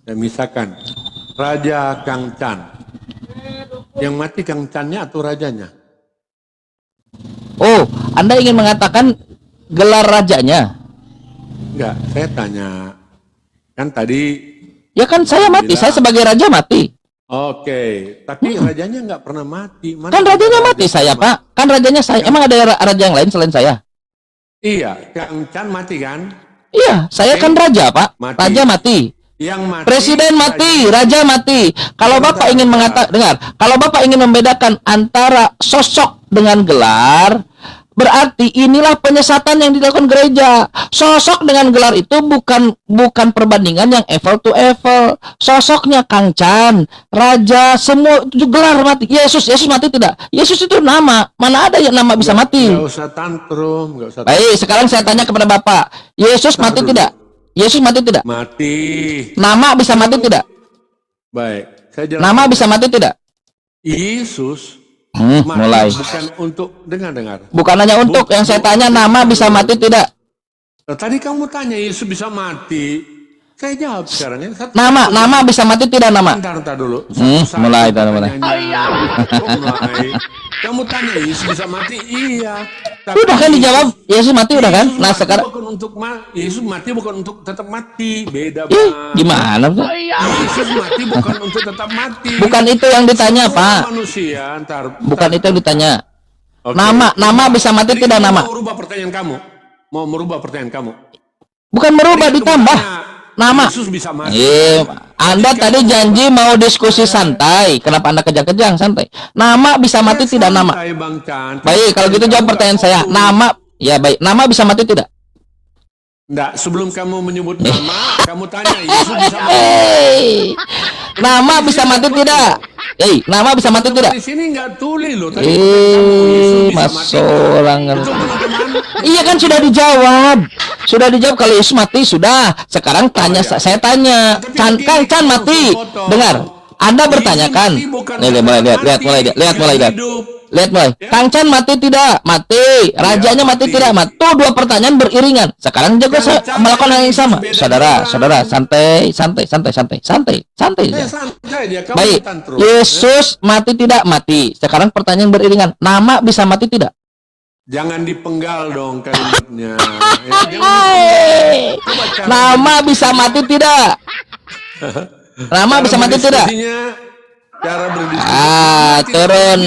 ya misalkan Raja Kang Chan, yang mati Kang Channya atau rajanya? Oh, Anda ingin mengatakan gelar rajanya? Enggak, saya tanya. Kan tadi Ya kan saya mati, saya sebagai raja mati. Oke, tapi rajanya nggak pernah mati. Mana Kan rajanya ada mati raja saya, mati? Pak. Kan rajanya saya. Emang ada raja yang lain selain saya? Iya, Kang Chan mati kan? Iya, saya kan raja, Pak. Mati. Raja mati. Yang mati, Presiden mati, raja mati. Kalau Bapak ingin dengar, kalau Bapak ingin membedakan antara sosok dengan gelar, berarti inilah penyesatan yang dilakukan gereja. Sosok dengan gelar itu bukan perbandingan yang apple to apple. Sosoknya Kang Chan, raja, semua itu gelar mati. Yesus mati tidak? Yesus itu nama. Mana ada yang nama bisa mati? Nggak usah tantrum, nggak usah. Baik, sekarang saya tanya kepada Bapak, Yesus mati tidak? Yesus mati tidak? Mati. Nama bisa mati tidak? Baik, saya jelaskan. Nama bisa mati tidak? Yesus mati mulai. bukan untuk dengar. Bukan hanya untuk, yang saya tanya nama bisa mati tidak? Tadi kamu tanya Yesus bisa mati. Saya jawab sekarang ya. Nama bisa mati tidak nama? Entar dulu. Mulai. Mulai. Kamu tanya Yesus bisa mati? Iya. Tapi Udah kan dijawab, Yesus mati udah kan? Nah sekarang Yesus mati bukan untuk tetap mati, beda gimana tuh? Yesus mati bukan untuk tetap mati. Bukan itu yang ditanya, Semua Pak. Manusia, Bukan itu yang ditanya. Oke. Nama bisa mati Jadi tidak kamu nama? Mau merubah pertanyaan kamu? Bukan merubah, ditambah nama. Yesus bisa mati. Anda tadi janji mau diskusi santai. Kenapa Anda kejang-kejang? Santai. Nama bisa mati tidak nama? Santai, Bang Chan. Baik, kalau gitu jawab pertanyaan saya. Nama, ya baik. Nama bisa mati tidak? Enggak, sebelum kamu menyebut nama, kamu tanya Yesus bisa mati. Nama bisa mati tidak? Nama bisa mati tidak? Di sini enggak tulis loh. Tadi Yesus bisa mati. Iya kan sudah dijawab. Sudah dijawab kalau Yesus mati sudah. Sekarang tanya saya tanya. Chan mati. Dengar. Anda bertanyakan. Lihat mulai. Kang Chan mati tidak? Mati. Rajanya mati tidak? Mati. Tuh dua pertanyaan beriringan. Sekarang juga saya melakukan hal yang sama. Saudara, santai. Baik. Yesus mati tidak? Mati. Sekarang pertanyaan beriringan. Nama bisa mati tidak? Jangan dipenggal dong kalimatnya. Nama bisa mati tidak? Nama bisa mati tidak? Cara berdiskusi. Turun,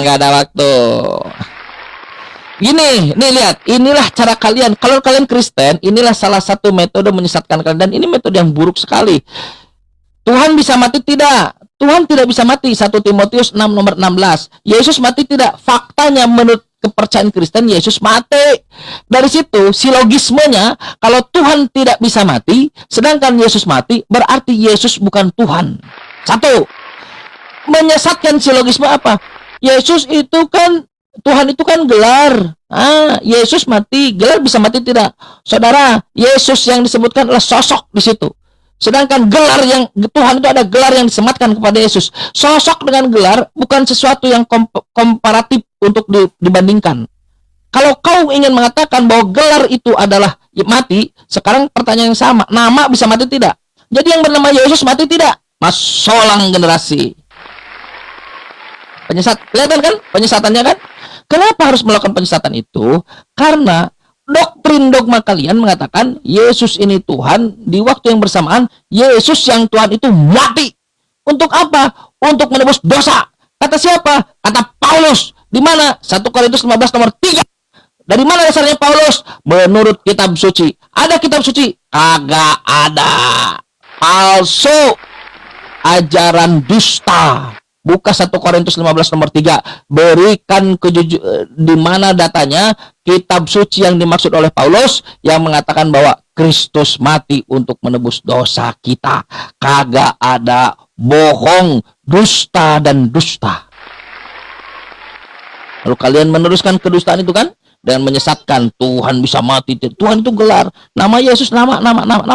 nggak ada waktu. Gini, nih lihat, inilah cara kalian. Kalau kalian Kristen, inilah salah satu metode menyesatkan kalian, dan ini metode yang buruk sekali. Tuhan bisa mati tidak? Tuhan tidak bisa mati. 1 Timotius 6 nomor 16. Yesus mati tidak? Faktanya menurut kepercayaan Kristen, Yesus mati. Dari situ silogismenya, kalau Tuhan tidak bisa mati sedangkan Yesus mati, berarti Yesus bukan Tuhan. Satu. Menyesatkan silogisme apa? Yesus itu kan, Tuhan itu kan gelar. Yesus mati, gelar bisa mati tidak? Saudara, Yesus yang disebutkan adalah sosok di situ. Sedangkan gelar yang Tuhan itu ada gelar yang disematkan kepada Yesus. Sosok dengan gelar bukan sesuatu yang komparatif untuk dibandingkan. Kalau kau ingin mengatakan bahwa gelar itu adalah mati, sekarang pertanyaan yang sama. Nama bisa mati tidak? Jadi yang bernama Yesus mati tidak? Masolang generasi. Kelihatan kan penyesatannya kan? Kenapa harus melakukan penyesatan itu? Karena doktrin dogma kalian mengatakan Yesus ini Tuhan, di waktu yang bersamaan Yesus yang Tuhan itu mati. Untuk apa? Untuk menebus dosa. Kata siapa? Kata Paulus. Di mana? 1 Korintus 15 nomor 3. Dari mana dasarnya Paulus? Menurut kitab suci. Ada kitab suci? Kagak ada. Palsu. Ajaran dusta. Buka 1 Korintus 15 nomor 3. Berikan di mana datanya kitab suci yang dimaksud oleh Paulus yang mengatakan bahwa Kristus mati untuk menebus dosa kita. Kagak ada. Bohong, dusta dan dusta. Lalu kalian meneruskan kedustaan itu kan, dan menyesatkan Tuhan bisa mati. Tuhan itu gelar. Nama Yesus nama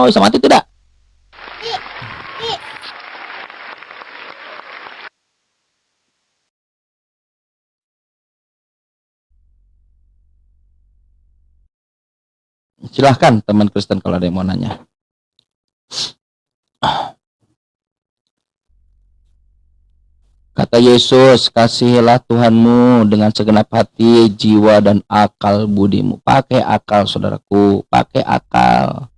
bisa mati tidak? Silahkan teman Kristen kalau ada yang mau nanya. Kata Yesus, kasihilah Tuhanmu dengan segenap hati, jiwa, dan akal budimu. Pakai akal, saudaraku. Pakai akal.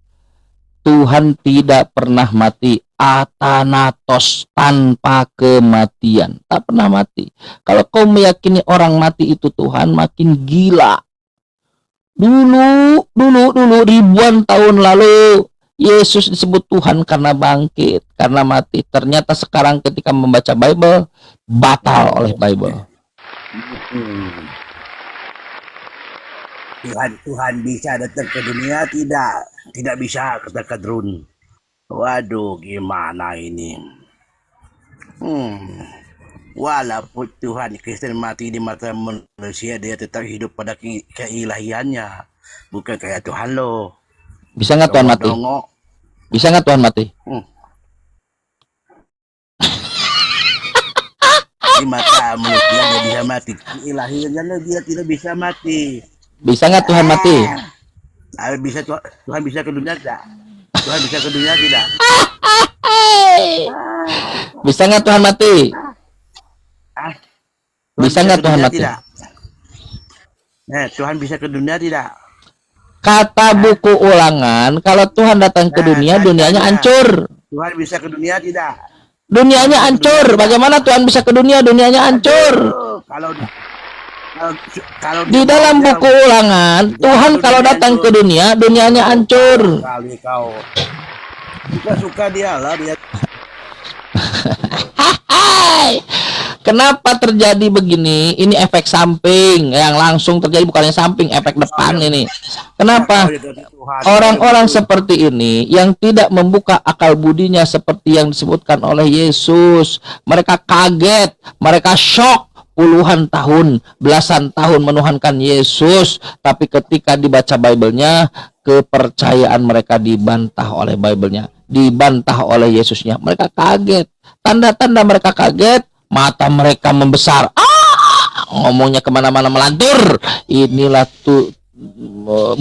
Tuhan tidak pernah mati. Athanatos, tanpa kematian. Tak pernah mati. Kalau kau meyakini orang mati itu Tuhan, makin gila. Dulu ribuan tahun lalu Yesus disebut Tuhan karena bangkit, karena mati. Ternyata sekarang ketika membaca Bible, batal oleh Bible. Tuhan bisa datang ke dunia, tidak bisa kata Kadrun. Waduh, gimana ini? Walaupun Tuhan Kristen mati di mata manusia, dia tetap hidup pada keilahiannya, bukan kayak Tuhan lo. Bisa nggak Tuhan mati? Bisa nggak Tuhan mati? Di mata manusia dia bisa mati, keilahiannya dia tidak bisa mati. Bisa nggak Tuhan mati? Bisa Tuhan bisa ke dunia tidak? Tuhan bisa ke dunia tidak? Bisa nggak Tuhan mati? Bisa nggak Tuhan mati? Tuhan bisa ke dunia tidak? Kata buku Ulangan, kalau Tuhan datang ke dunia, dunianya hancur. Tuhan bisa ke dunia tidak? Dunianya hancur. Bagaimana Tuhan bisa ke dunia? Dunianya hancur. Kalau Di dalam buku Ulangan, Tuhan kalau datang ke dunia, dunianya hancur. Kali kau suka dia lah dia. Kenapa terjadi begini? Ini efek samping yang langsung terjadi, bukannya samping, efek depan ini. Kenapa? Orang-orang seperti ini yang tidak membuka akal budinya seperti yang disebutkan oleh Yesus, mereka kaget, mereka shock. Puluhan tahun, belasan tahun menuhankan Yesus, tapi ketika dibaca Bible-nya, kepercayaan mereka dibantah oleh Bible-nya, dibantah oleh Yesusnya. Mereka kaget. Tanda-tanda mereka kaget, mata mereka membesar. Ngomongnya kemana-mana melantur. Inilah tuh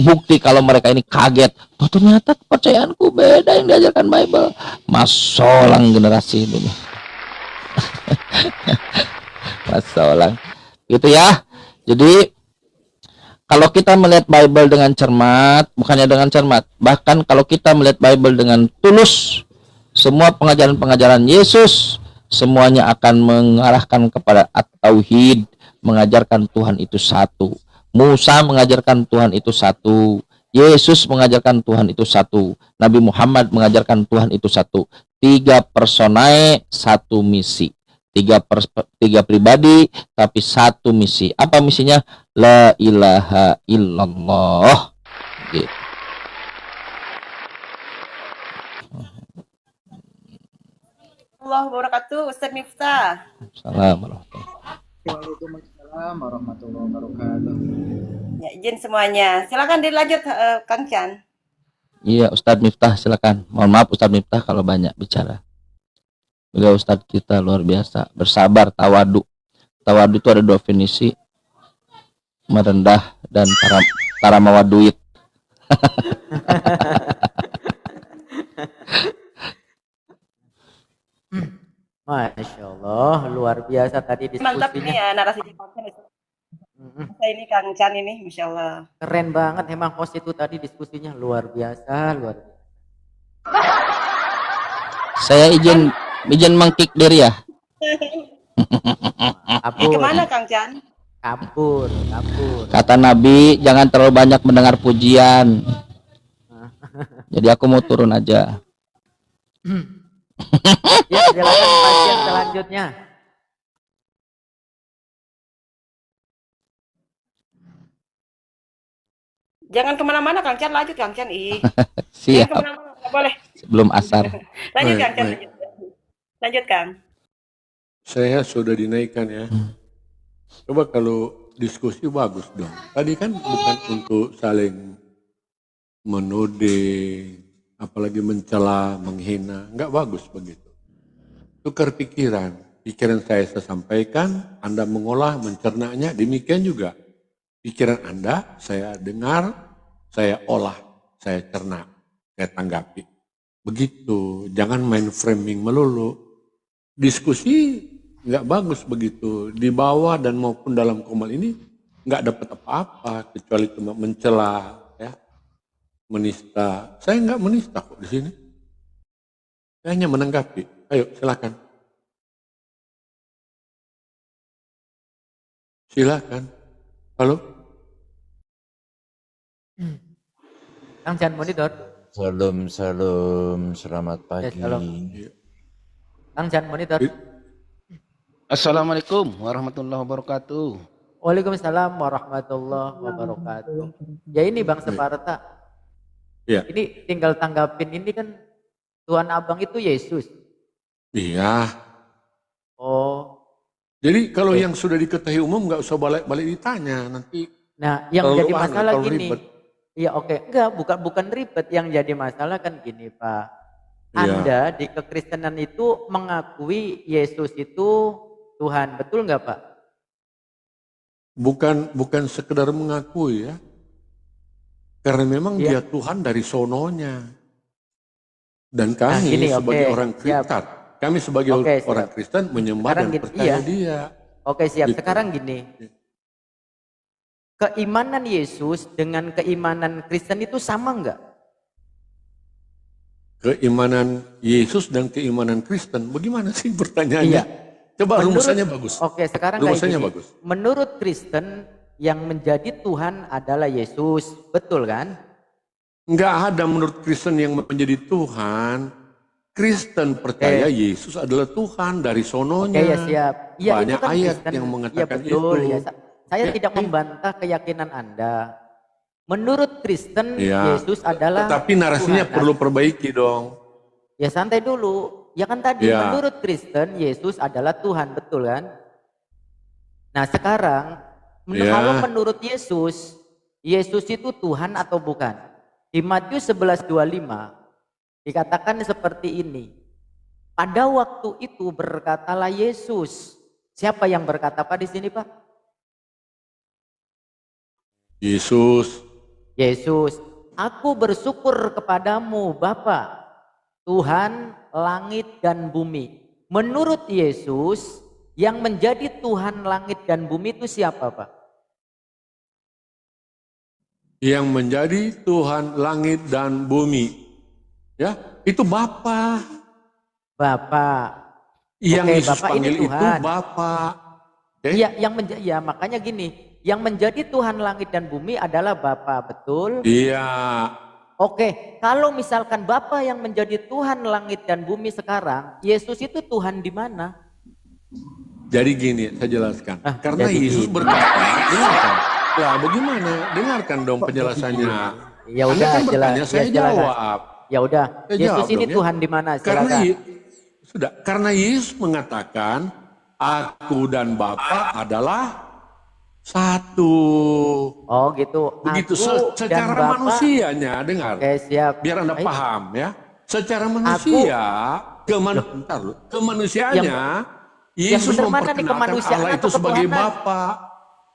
bukti kalau mereka ini kaget. Oh, ternyata kepercayaanku beda yang diajarkan Bible. Masolang generasi ini. Masalah gitu ya. Jadi kalau kita melihat Bible dengan cermat, bukannya dengan cermat, bahkan kalau kita melihat Bible dengan tulus, semua pengajaran-pengajaran Yesus semuanya akan mengarahkan kepada at-tauhid, mengajarkan Tuhan itu satu. Musa mengajarkan Tuhan itu satu. Yesus mengajarkan Tuhan itu satu. Nabi Muhammad mengajarkan Tuhan itu satu. 3 personae, 1 misi. Tiga pribadi tapi 1 misi. Apa misinya? La ilaha illallah. Gitu. Allah wabarakatuh, Ustaz Miftah. Assalamualaikum. Waalaikumsalam warahmatullahi wabarakatuh. Ya, izin semuanya. Silakan dilanjut Kang Chan. Iya, Ustadz Miftah silakan. Mohon maaf Ustadz Miftah kalau banyak bicara. Beliau Ustadz kita luar biasa, bersabar, tawadu. Tawadu itu ada definisi, merendah dan para mawaduit. Masya Allah, luar biasa tadi Mantap ini diskusinya. ya narasi di konten. Saya ini Kang Chan ini, Masya Allah. Keren banget emang host itu tadi diskusinya luar biasa, luar biasa. Saya izin mengkick diri ya. Kemana Kang Chan? Kabur. Kata Nabi, jangan terlalu banyak mendengar pujian. Jadi aku mau turun aja. Ya, silakan bagian selanjutnya. Jangan kemana-mana Kang Chan, lanjut Kang Chan. Siap. Jangan kemana-mana, nggak boleh. Sebelum asar. Lanjut Baik, Kang Chan, baik. lanjut Kang. Saya sudah dinaikkan ya. Coba kalau diskusi bagus dong. Tadi kan bukan untuk saling menuding, apalagi mencela, menghina. Nggak bagus begitu. Tukar pikiran. Pikiran saya sampaikan, Anda mengolah, mencernanya, demikian juga. Pikiran Anda, saya dengar, saya olah, saya cerna, saya tanggapi. Begitu, jangan main framing melulu. Diskusi nggak bagus begitu. Di bawah dan maupun dalam komal ini nggak dapat apa-apa, kecuali cuma mencela, ya, menista. Saya nggak menista kok di sini. Saya hanya menanggapi. Ayo, silakan. Silakan. Halo? Kang Chan monitor. Salam, selamat pagi. Salam. Kang Jan monitor. Assalamualaikum warahmatullahi wabarakatuh. Waalaikumsalam warahmatullahi wabarakatuh. Ya ini Bang Separta. Iya. Ini tinggal tanggapin ini kan Tuhan Abang itu Yesus. Iya. Oh. Jadi kalau yang sudah diketahui umum nggak usah balik-balik ditanya nanti. Nah, yang jadi masalah terlalu gini. ribet. Iya oke, enggak bukan ribet. Yang jadi masalah kan gini Pak. Iya. Anda di kekristenan itu mengakui Yesus itu Tuhan, betul nggak Pak? Bukan sekedar mengakui ya. Karena memang Iya. dia Tuhan dari sononya. Dan kami gini, sebagai oke, orang siap. Kristen, kami sebagai Oke, orang siap. Kristen menyembah Sekarang dan gini, percaya iya. dia. Oke siap. Gitu. Sekarang gini. Keimanan Yesus dengan keimanan Kristen itu sama nggak? Keimanan Yesus dan keimanan Kristen, bagaimana sih pertanyaannya? Iya. Coba rumusannya bagus. Oke, sekarang kayak Rumusannya gini. bagus. Menurut Kristen yang menjadi Tuhan adalah Yesus, betul kan? Nggak ada menurut Kristen yang menjadi Tuhan. Kristen percaya Yesus adalah Tuhan dari sononya. Oke ya siap. Iya itu Banyak kan ayat Kristen. yang Iya mengatakan betul. itu. Ya, saya tidak membantah keyakinan Anda. Menurut Kristen Ya. Yesus adalah Tetapi narasinya Tuhan. perlu perbaiki dong. Ya santai dulu. Ya kan tadi Ya. menurut Kristen Yesus adalah Tuhan, betul kan? Nah sekarang Ya. kalau menurut Yesus, Yesus itu Tuhan atau bukan? Di Matius 11:25 dikatakan seperti ini. Pada waktu itu berkatalah Yesus. Siapa yang berkata apa di sini Pak? Yesus. Yesus. Aku bersyukur kepadamu Bapa, Tuhan langit dan bumi. Menurut Yesus, yang menjadi Tuhan langit dan bumi itu siapa Pak? Yang menjadi Tuhan langit dan bumi. Ya, itu Bapa. Bapa. Yang Oke, Yesus Bapak ini panggil itu Tuhan. Bapa. Iya, ya makanya gini, yang menjadi Tuhan langit dan bumi adalah Bapa, betul? Iya. Oke, kalau misalkan Bapa yang menjadi Tuhan langit dan bumi sekarang, Yesus itu Tuhan di mana? Jadi gini, saya jelaskan. Karena jadi Yesus gini. berkata, dengarkan. Lah bagaimana? Dengarkan dong penjelasannya. Ya Anda udah, kan bertanya, jelas, saya ya, jelas. jawab. Ya udah, Saya Yesus jawab ini dong, ya. Tuhan di mana? Karena Silakan. karena Yesus mengatakan, aku dan Bapa adalah satu. Oh gitu. Begitu Aku dan secara Bapa- manusianya, dengar. Oke, siap. Biar Anda Baik. paham ya. Secara manusia, kemanusiaannya, Yesus yang benar mana nih, memperkenalkan kemanusiaan Allah itu atau sebagai ketuhanan? Bapa.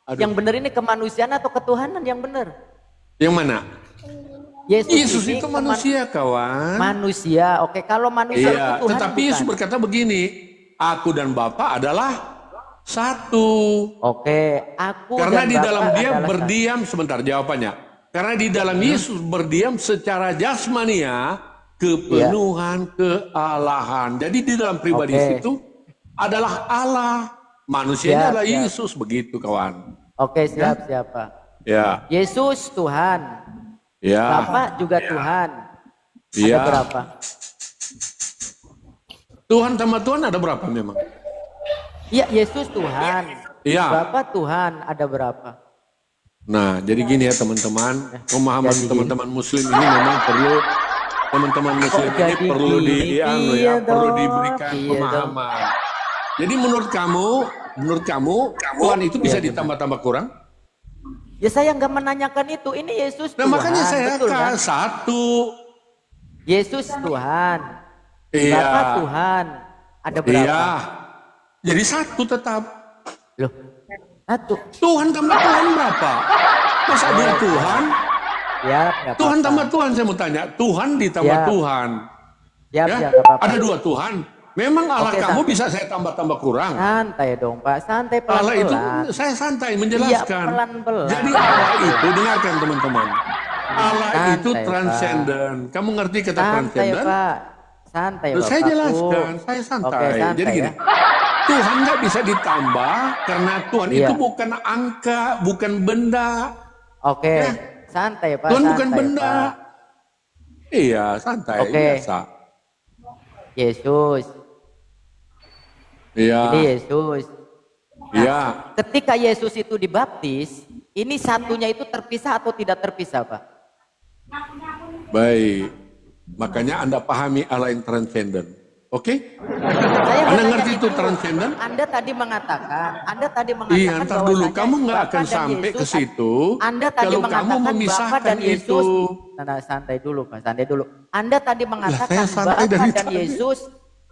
Aduh. Yang benar ini kemanusiaan atau ketuhanan yang benar? Yang mana? Yesus ini itu manusia, kawan. Manusia, oke. Kalau manusia itu Iya, Tuhan tetapi bukan? Yesus berkata begini, aku dan Bapa adalah satu. Oke, aku Karena dan di Bapa dalam dia adalah berdiam, sebentar jawabannya. Karena di dalam Yesus berdiam secara jasmania, kepenuhan, kealahan. Jadi di dalam pribadi Oke. situ adalah Allah. Manusianya Siap, adalah siap. Yesus, begitu kawan. Oke, siap siapa? Ya, Yesus Tuhan, ya, Bapa juga Tuhan. ya. Ada berapa? Tuhan sama Tuhan ada berapa memang? Iya, Yesus Tuhan. Iya. Bapa Tuhan, ada berapa? Nah, jadi gini ya teman-teman, pemahaman teman-teman Muslim ini memang perlu teman-teman Muslim ini jadi perlu gini? perlu Iya diberikan dong, iya pemahaman. Jadi menurut kamu Tuhan itu bisa Iya, ditambah-tambah kurang? Ya saya nggak menanyakan itu. Ini Yesus Nah, Tuhan. makanya saya betul kan? satu. Yesus Tuhan. Iya. Bapa Tuhan. Ada berapa? Iya. Jadi satu tetap. Loh, satu. Tuhan tambah Tuhan berapa? Masa dua Tuhan? Ya, nggak Tuhan apa-apa. tambah Tuhan, saya mau tanya. Tuhan ditambah Siap. Tuhan. Siap, Ya? siap, nggak apa-apa. Ada dua Tuhan. Memang Allah Oke, kamu santai. bisa saya tambah-tambah kurang. Santai dong Pak, santai Allah itu pelan-pelan. saya santai Iya, menjelaskan. pelan-pelan. Jadi Allah itu dengarkan teman-teman. Allah Santai, itu Pak. transenden. Kamu ngerti kata Santai transenden? Pak, santai Loh, saya Bapakku. jelaskan, saya santai. Oke, santai Jadi gini, ya. Tuhan nggak bisa ditambah karena Tuhan Iya. itu bukan angka, bukan benda. Oke, santai Pak. Tuhan bukan santai, benda. Pak. Iya, santai, Oke. biasa. Yesus. Iya. Ini Yesus. Iya. Ketika Yesus itu dibaptis, ini satunya itu terpisah atau tidak terpisah, Pak? Baik. Makanya Anda pahami Allah yang transenden. Oke? Saya Anda bertanya ngerti itu transenden? Anda tadi mengatakan Iya, ntar dulu. bahwasanya Kamu nggak Bapa akan dan sampai ke Yesus, situ Anda tadi kalau kamu mengatakan Bapa memisahkan dan Yesus. itu. Nah, santai dulu, Pak. Santai dulu. Anda tadi mengatakan saya santai Bapa dari dan tadi. Yesus.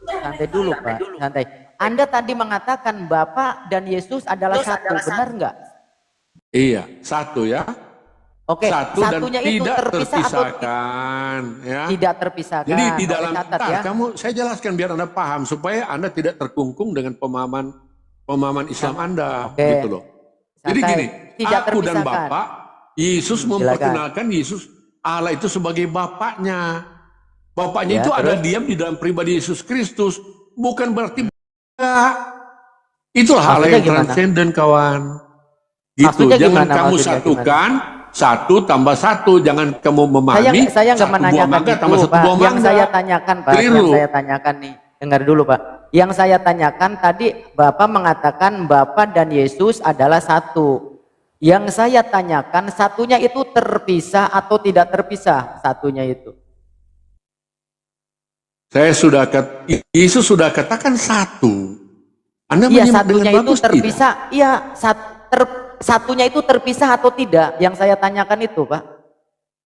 Santai dulu, Pak. Santai. Anda tadi mengatakan Bapa dan Yesus adalah satu. Benar nggak? Iya, satu ya. Oke, Satu dan satunya itu tidak terpisah atau terpisahkan. Ya. tidak terpisahkan? Jadi di Oke, dalam, catat ntar, ya. saya jelaskan biar Anda paham supaya Anda tidak terkungkung dengan pemahaman Islam Anda, Oke. gitu loh. Jadi Santai. gini, Tidak aku dan terpisahkan. Bapak, Yesus Silakan. memperkenalkan Yesus Allah itu sebagai Bapaknya. Bapaknya Ya, itu ada terus? diam di dalam pribadi Yesus Kristus, bukan berarti enggak. Itulah Allah Maksudnya yang gimana? transenden, kawan. Gitu, Maksudnya jangan gimana? kamu Maksudnya satukan. 1 tambah 1, jangan kamu memahami Saya nggak 1 buah menanyakan mangga itu, tambah 1 Pak. buah Yang mangga. saya tanyakan, Pak, yang Keliru. saya tanyakan nih, dengar dulu, Pak. Yang saya tanyakan tadi Bapak mengatakan Bapa dan Yesus adalah satu. Yang saya tanyakan satunya itu terpisah atau tidak terpisah satunya itu? Yesus sudah katakan 1. Anda Iya, menyimak dengan satunya itu bagus tidak? terpisah. Iya, satunya itu terpisah atau tidak? Yang saya tanyakan itu, Pak.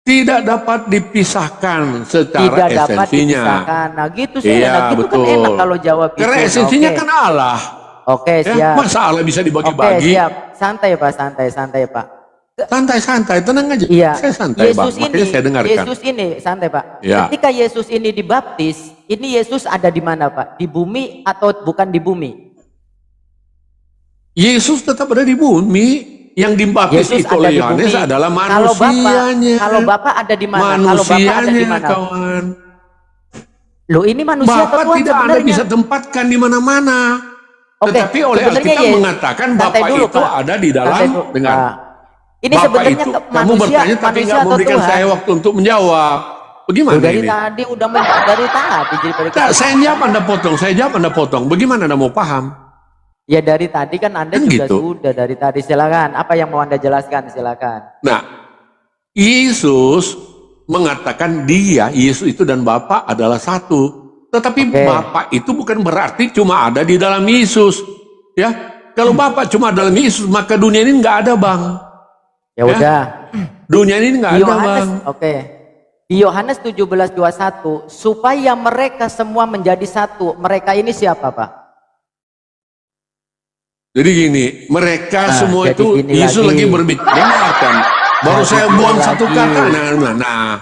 Tidak dapat dipisahkan secara Tidak dapat esensinya. dipisahkan. Nah, gitu sih. Iya, Nah, gitu betul. kan enak kalau jawab Karena gitu. esensinya Oke. kan Allah. Oke, Ya, siap. masa Allah bisa Oke, dibagi-bagi? siap. Santai, Pak. Santai, Pak. Santai-santai, tenang aja. Iya. Saya santai, Bang. Makanya saya dengarkan. Yesus ini, santai, Pak. Ya. Ketika Yesus ini dibaptis, ini Yesus ada di mana, Pak? Di bumi atau bukan di bumi? Yesus tetap ada di bumi. Yang dibaptis Yesus itu ada oleh di Yohanes bumi. adalah Kalau manusianya. Kalau Bapak ada di mana? Kalau Bapak ada di Manusianya, mana? kawan. Loh, ini manusia atau Bapak Tuhan tidak Anda sebenarnya? bisa tempatkan di mana-mana. Oke, Tetapi oleh sebenarnya Alkitab Yesus- mengatakan santai Bapak dulu, itu Pak. ada di dalam Santai dulu, dengan Pak. Ini Bapak sebenarnya itu, ke kamu manusia- bertanya tapi manusia nggak atau memberikan Tuhan? saya waktu untuk menjawab. Bagaimana Dari ini? tadi udah dari tadi jadi Nah, saya jawab Anda potong, saya jawab Anda potong. Bagaimana Anda mau paham? Ya dari tadi kan Anda Kan juga gitu. sudah dari tadi, silakan. Apa yang mau Anda jelaskan, silakan. Nah, Yesus mengatakan dia, Yesus itu dan Bapa adalah satu. Tetapi Bapa itu bukan berarti cuma ada di dalam Yesus. Ya, kalau Bapa cuma dalam Yesus, maka dunia ini nggak ada, Bang. Ya udah. Dunia ini nggak Di ada, Yohanes, Bang. oke. Di Yohanes 17:21, supaya mereka semua menjadi satu. Mereka ini siapa, Pak? Jadi gini, mereka Nah, semua jadi itu gini Yesus lagi. lagi berbicara. Dengarkan. Baru Jadi saya gini buang lagi. satu kata. Nah.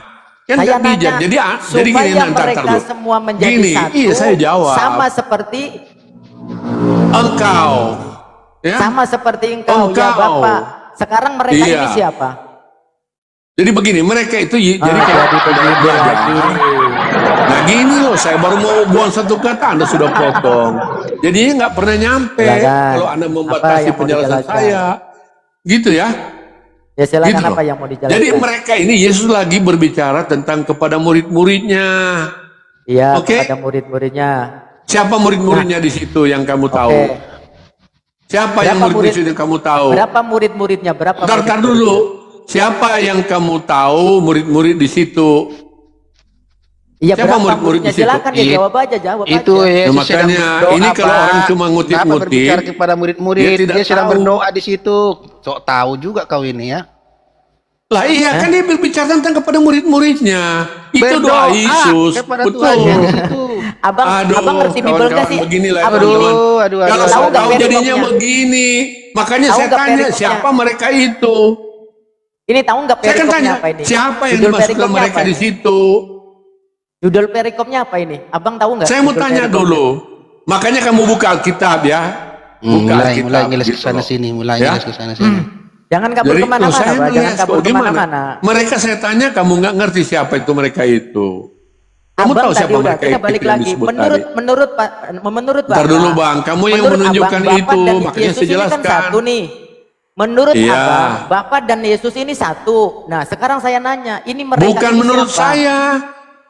Kan Saya nggak bijak. nanya, Jadi supaya gini, ntar mereka dulu. semua menjadi Gini, satu. iya saya jawab. Sama seperti Engkau. Ya? sama seperti engkau, ya Engkau. Bapak. Sekarang mereka Iya. ini siapa? Jadi begini, mereka itu jadi kayak jadi begini belajar. lagi. Nah gini loh, saya baru mau buang satu kata, Anda sudah potong. Jadinya nggak pernah nyampe Silakan. kalau Anda Apa membatasi yang mau penjelasan dijelaskan? saya. Gitu ya. Ya silakan, Gitu loh. apa yang mau dijelaskan? Jadi mereka ini Yesus lagi berbicara tentang kepada murid-muridnya. Iya, Oke. kepada murid-muridnya. Siapa murid-muridnya di situ yang kamu tahu? Oke. Siapa yang murid-murid yang kamu tahu? Berapa murid-muridnya? Berapa? Bentar dulu. Siapa yang kamu tahu murid-murid di situ? Iya, Siapa berapa murid-murid muridnya? di situ? Silakan ya, jawab aja, jawab Itu aja. Yesus Nah, sedang makanya berdoa, ini kalau Pak. orang cuma Kenapa ngutip-ngutip, berbicara kepada murid-murid? dia tidak sedang tahu. berdoa di situ. Sok tahu juga kau ini ya. Lah iya kan dia berbicara tentang kepada murid-muridnya. Itu doa Berdoa Yesus. kepada Betul. Tuhannya di situ. Abang ngerti Bible nggak sih? Beginilah Abang teman-teman. aduh, Kalau tahu saya nggak tahu jadinya perikopnya? begini. Makanya Tahu saya nggak tanya perikopnya? siapa mereka itu. Ini tahu nggak Saya kan perikopnya tanya apa ini? siapa yang Judul dimasukkan perikopnya mereka apa di ini? situ. Judul perikopnya apa ini? Abang tahu nggak? Saya mau judul tanya perikopnya? dulu. Makanya kamu buka Alkitab ya. Buka mulai Alkitab. ngeles ke gitu sana loh. sini, mulai Ya? ngeles ke sana sini. Jangan kabur Jadi kemana-mana, saya Pak. Jangan melihat kabur kok gimana. kemana-mana. Mereka saya tanya kamu nggak ngerti siapa itu mereka itu. Kamu Abang tahu tadi siapa udah, mereka kita itu balik yang lagi. disebut Menurut tadi? menurut Ntar Bapak. dulu Bang, kamu yang menurut menunjukkan Abang, itu, Bapak dan makanya Yesus saya ini kan jelaskan. satu nih. Menurut Iya. Abang, Bapak dan Yesus ini satu. Nah, sekarang saya nanya, ini mereka Bukan ini menurut siapa? saya.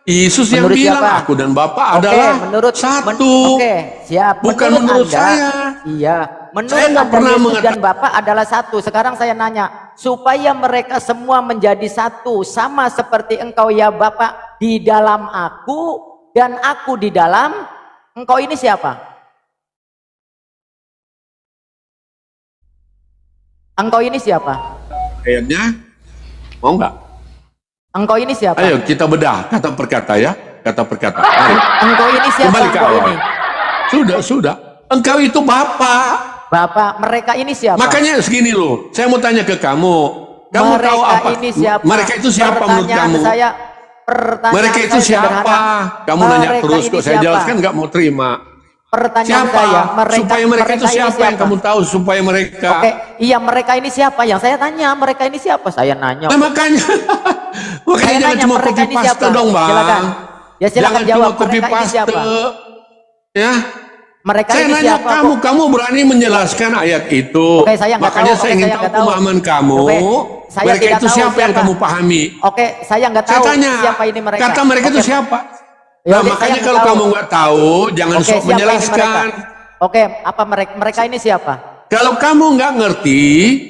Yesus yang Menurut bilang siapa? aku dan Bapa Oke, adalah menurut satu. Oke, siap. Bukan menurut Anda, saya. Iya, menurut Saya nggak Anda pernah Yesus mengatakan- dan Bapa adalah satu. Sekarang saya nanya, supaya mereka semua menjadi satu, sama seperti Engkau ya Bapa di dalam aku dan aku di dalam Engkau, ini siapa? Engkau ini siapa? Ayatnya mau nggak? Engkau ini siapa? Ayo kita bedah kata per kata ya, kata per kata. Mari. Engkau ini siapa? Kembali ke Engkau awal. ini. Sudah. Engkau itu Bapa. Bapak, mereka ini siapa? Makanya segini loh, saya mau tanya ke kamu. Kamu mereka tahu apa? ini siapa? Mereka itu siapa menurut Pertanyaan kamu? Pertanyaan Mereka itu saya siapa? sederhana. Kamu nanya Mereka terus ini kok saya siapa? jelaskan nggak mau terima. Pertanyaan Siapa? saya, Supaya mereka itu siapa yang kamu tahu? Supaya mereka. Oke, iya mereka ini siapa? Yang saya tanya, mereka ini siapa? Saya nanya. Nah, makanya Saya jangan nanya, cuma mereka copy ini paste siapa? dong, Bang. Silakan. Ya silakan Jangan jawab, cuma copy mereka ini paste. siapa? Ya. Mereka Saya ini nanya siapa? kamu berani menjelaskan ayat itu. Oke, saya nggak Makanya tahu. saya Oke, ingin saya tahu nggak tahu. pemahaman kamu. Oke, saya Mereka tidak itu tahu siapa yang siapa. kamu pahami? Oke, saya nggak Saya tahu tanya, siapa ini mereka. kata mereka itu Oke. siapa? Ya Nah, udah, makanya saya kalau nggak kamu tahu. nggak tahu, jangan Oke, sok siapa ini menjelaskan. Oke, apa mereka ini siapa? Kalau kamu nggak ngerti,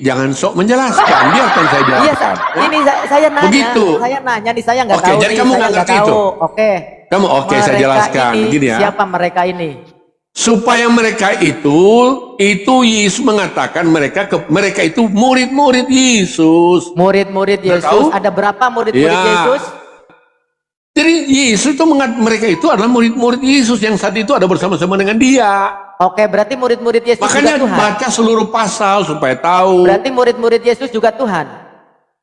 jangan sok menjelaskan. Biarkan saya Iya, jelaskan. ini saya nanya. Begitu. Saya nanya nih, saya nggak Oke, tahu jadi nih, kamu saya nggak nggak ngerti tahu. itu? Oke. Kamu oke, saya Mereka jelaskan. ini, Gini ya. siapa mereka ini? Supaya mereka itu Yesus mengatakan mereka itu murid-murid Yesus. Murid-murid Udah Yesus. tahu? Ada berapa murid-murid Ya. Yesus? Jadi Yesus itu mereka itu adalah murid-murid Yesus yang saat itu ada bersama-sama dengan Dia. Oke, berarti murid-murid Yesus Makanya juga Tuhan. baca seluruh pasal supaya tahu. Berarti murid-murid Yesus juga Tuhan.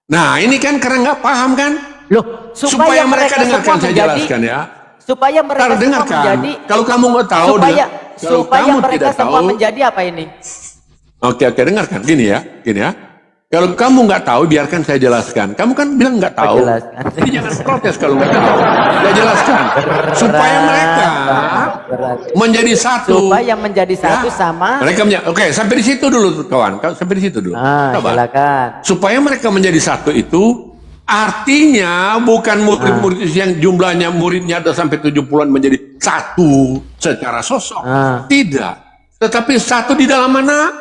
Nah, ini kan karena nggak paham kan? Loh, Supaya mereka dengarkan semua saya menjadi- jelaskan ya. Supaya mereka Ntar semua dengarkan. menjadi Kalau kamu nggak tahu, supaya kalau supaya kamu mereka tidak semua tahu, menjadi apa ini? Oke, dengarkan. Gini ya. Kalau kamu nggak tahu, biarkan saya jelaskan. Kamu kan bilang nggak tahu. Jelaskan. Jadi jangan protes kalau nggak tahu. Saya jelaskan. Supaya mereka menjadi satu. Supaya menjadi satu sama. Oke, sampai di situ dulu kawan. Sampai di situ dulu. Coba. Silakan. Supaya mereka menjadi satu itu artinya bukan murid-murid yang jumlahnya muridnya ada sampai 70-an menjadi satu secara sosok. Tidak. Tetapi satu di dalam mana?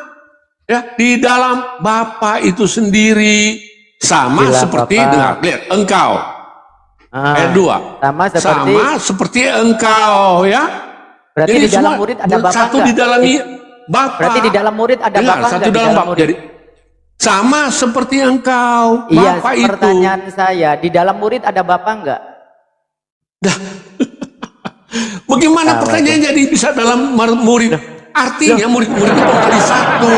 Ya, di dalam Bapa itu sendiri sama Bila seperti Bapa. dengan lihat engkau. Ayat 2. Sama seperti engkau ya. Berarti Jadi di dalam semua murid ada Bapa satu enggak? di dalam Bapa. Berarti di dalam murid ada Dengar, Bapa satu enggak di dalam Bapa. murid? Jadi sama seperti engkau, Iya, Bapa itu. pertanyaan saya, di dalam murid ada Bapa enggak? Bagaimana pertanyaannya jadi bisa dalam murid? Artinya murid-murid itu menjadi satu.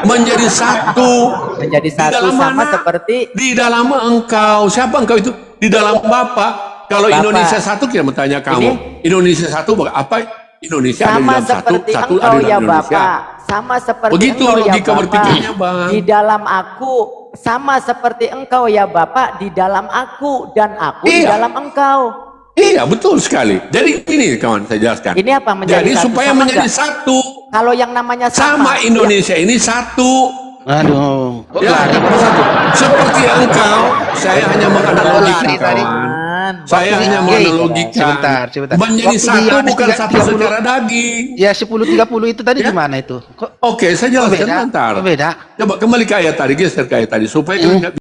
Menjadi satu. Menjadi Di satu dalam sama mana? seperti Di dalam engkau. Siapa engkau itu? Di dalam Bapa. Kalau Bapa. Indonesia satu, kita bertanya kamu. Indonesia satu apa? Indonesia ada di sama dalam satu, seperti satu ada engkau di ya dalam Indonesia. Bapa. Sama seperti Begitu engkau ya logika Bapa. berpikirnya, Bang. Di dalam aku sama seperti engkau ya Bapa, di dalam aku dan aku di Iya. dalam engkau. Iya, betul sekali. Jadi ini kawan saya jelaskan. Ini apa menjadi Jadi satu? supaya Sama menjadi enggak? satu. Kalau yang namanya Sama sama, Indonesia ini satu. Aduh, kok Ya, lari? seperti engkau, saya hanya menganalogikan Lari tadi. kawan. Saya hanya menganalogikan. Sebentar. Menjadi Waktu satu dia ada bukan 30, satu secara daging. Ya 10-30 itu tadi gimana itu? Kok Oke, saya jelaskan beda? bentar. Kok beda? Coba kembali ke ayat tadi, geser ke ayat tadi supaya kalian nggak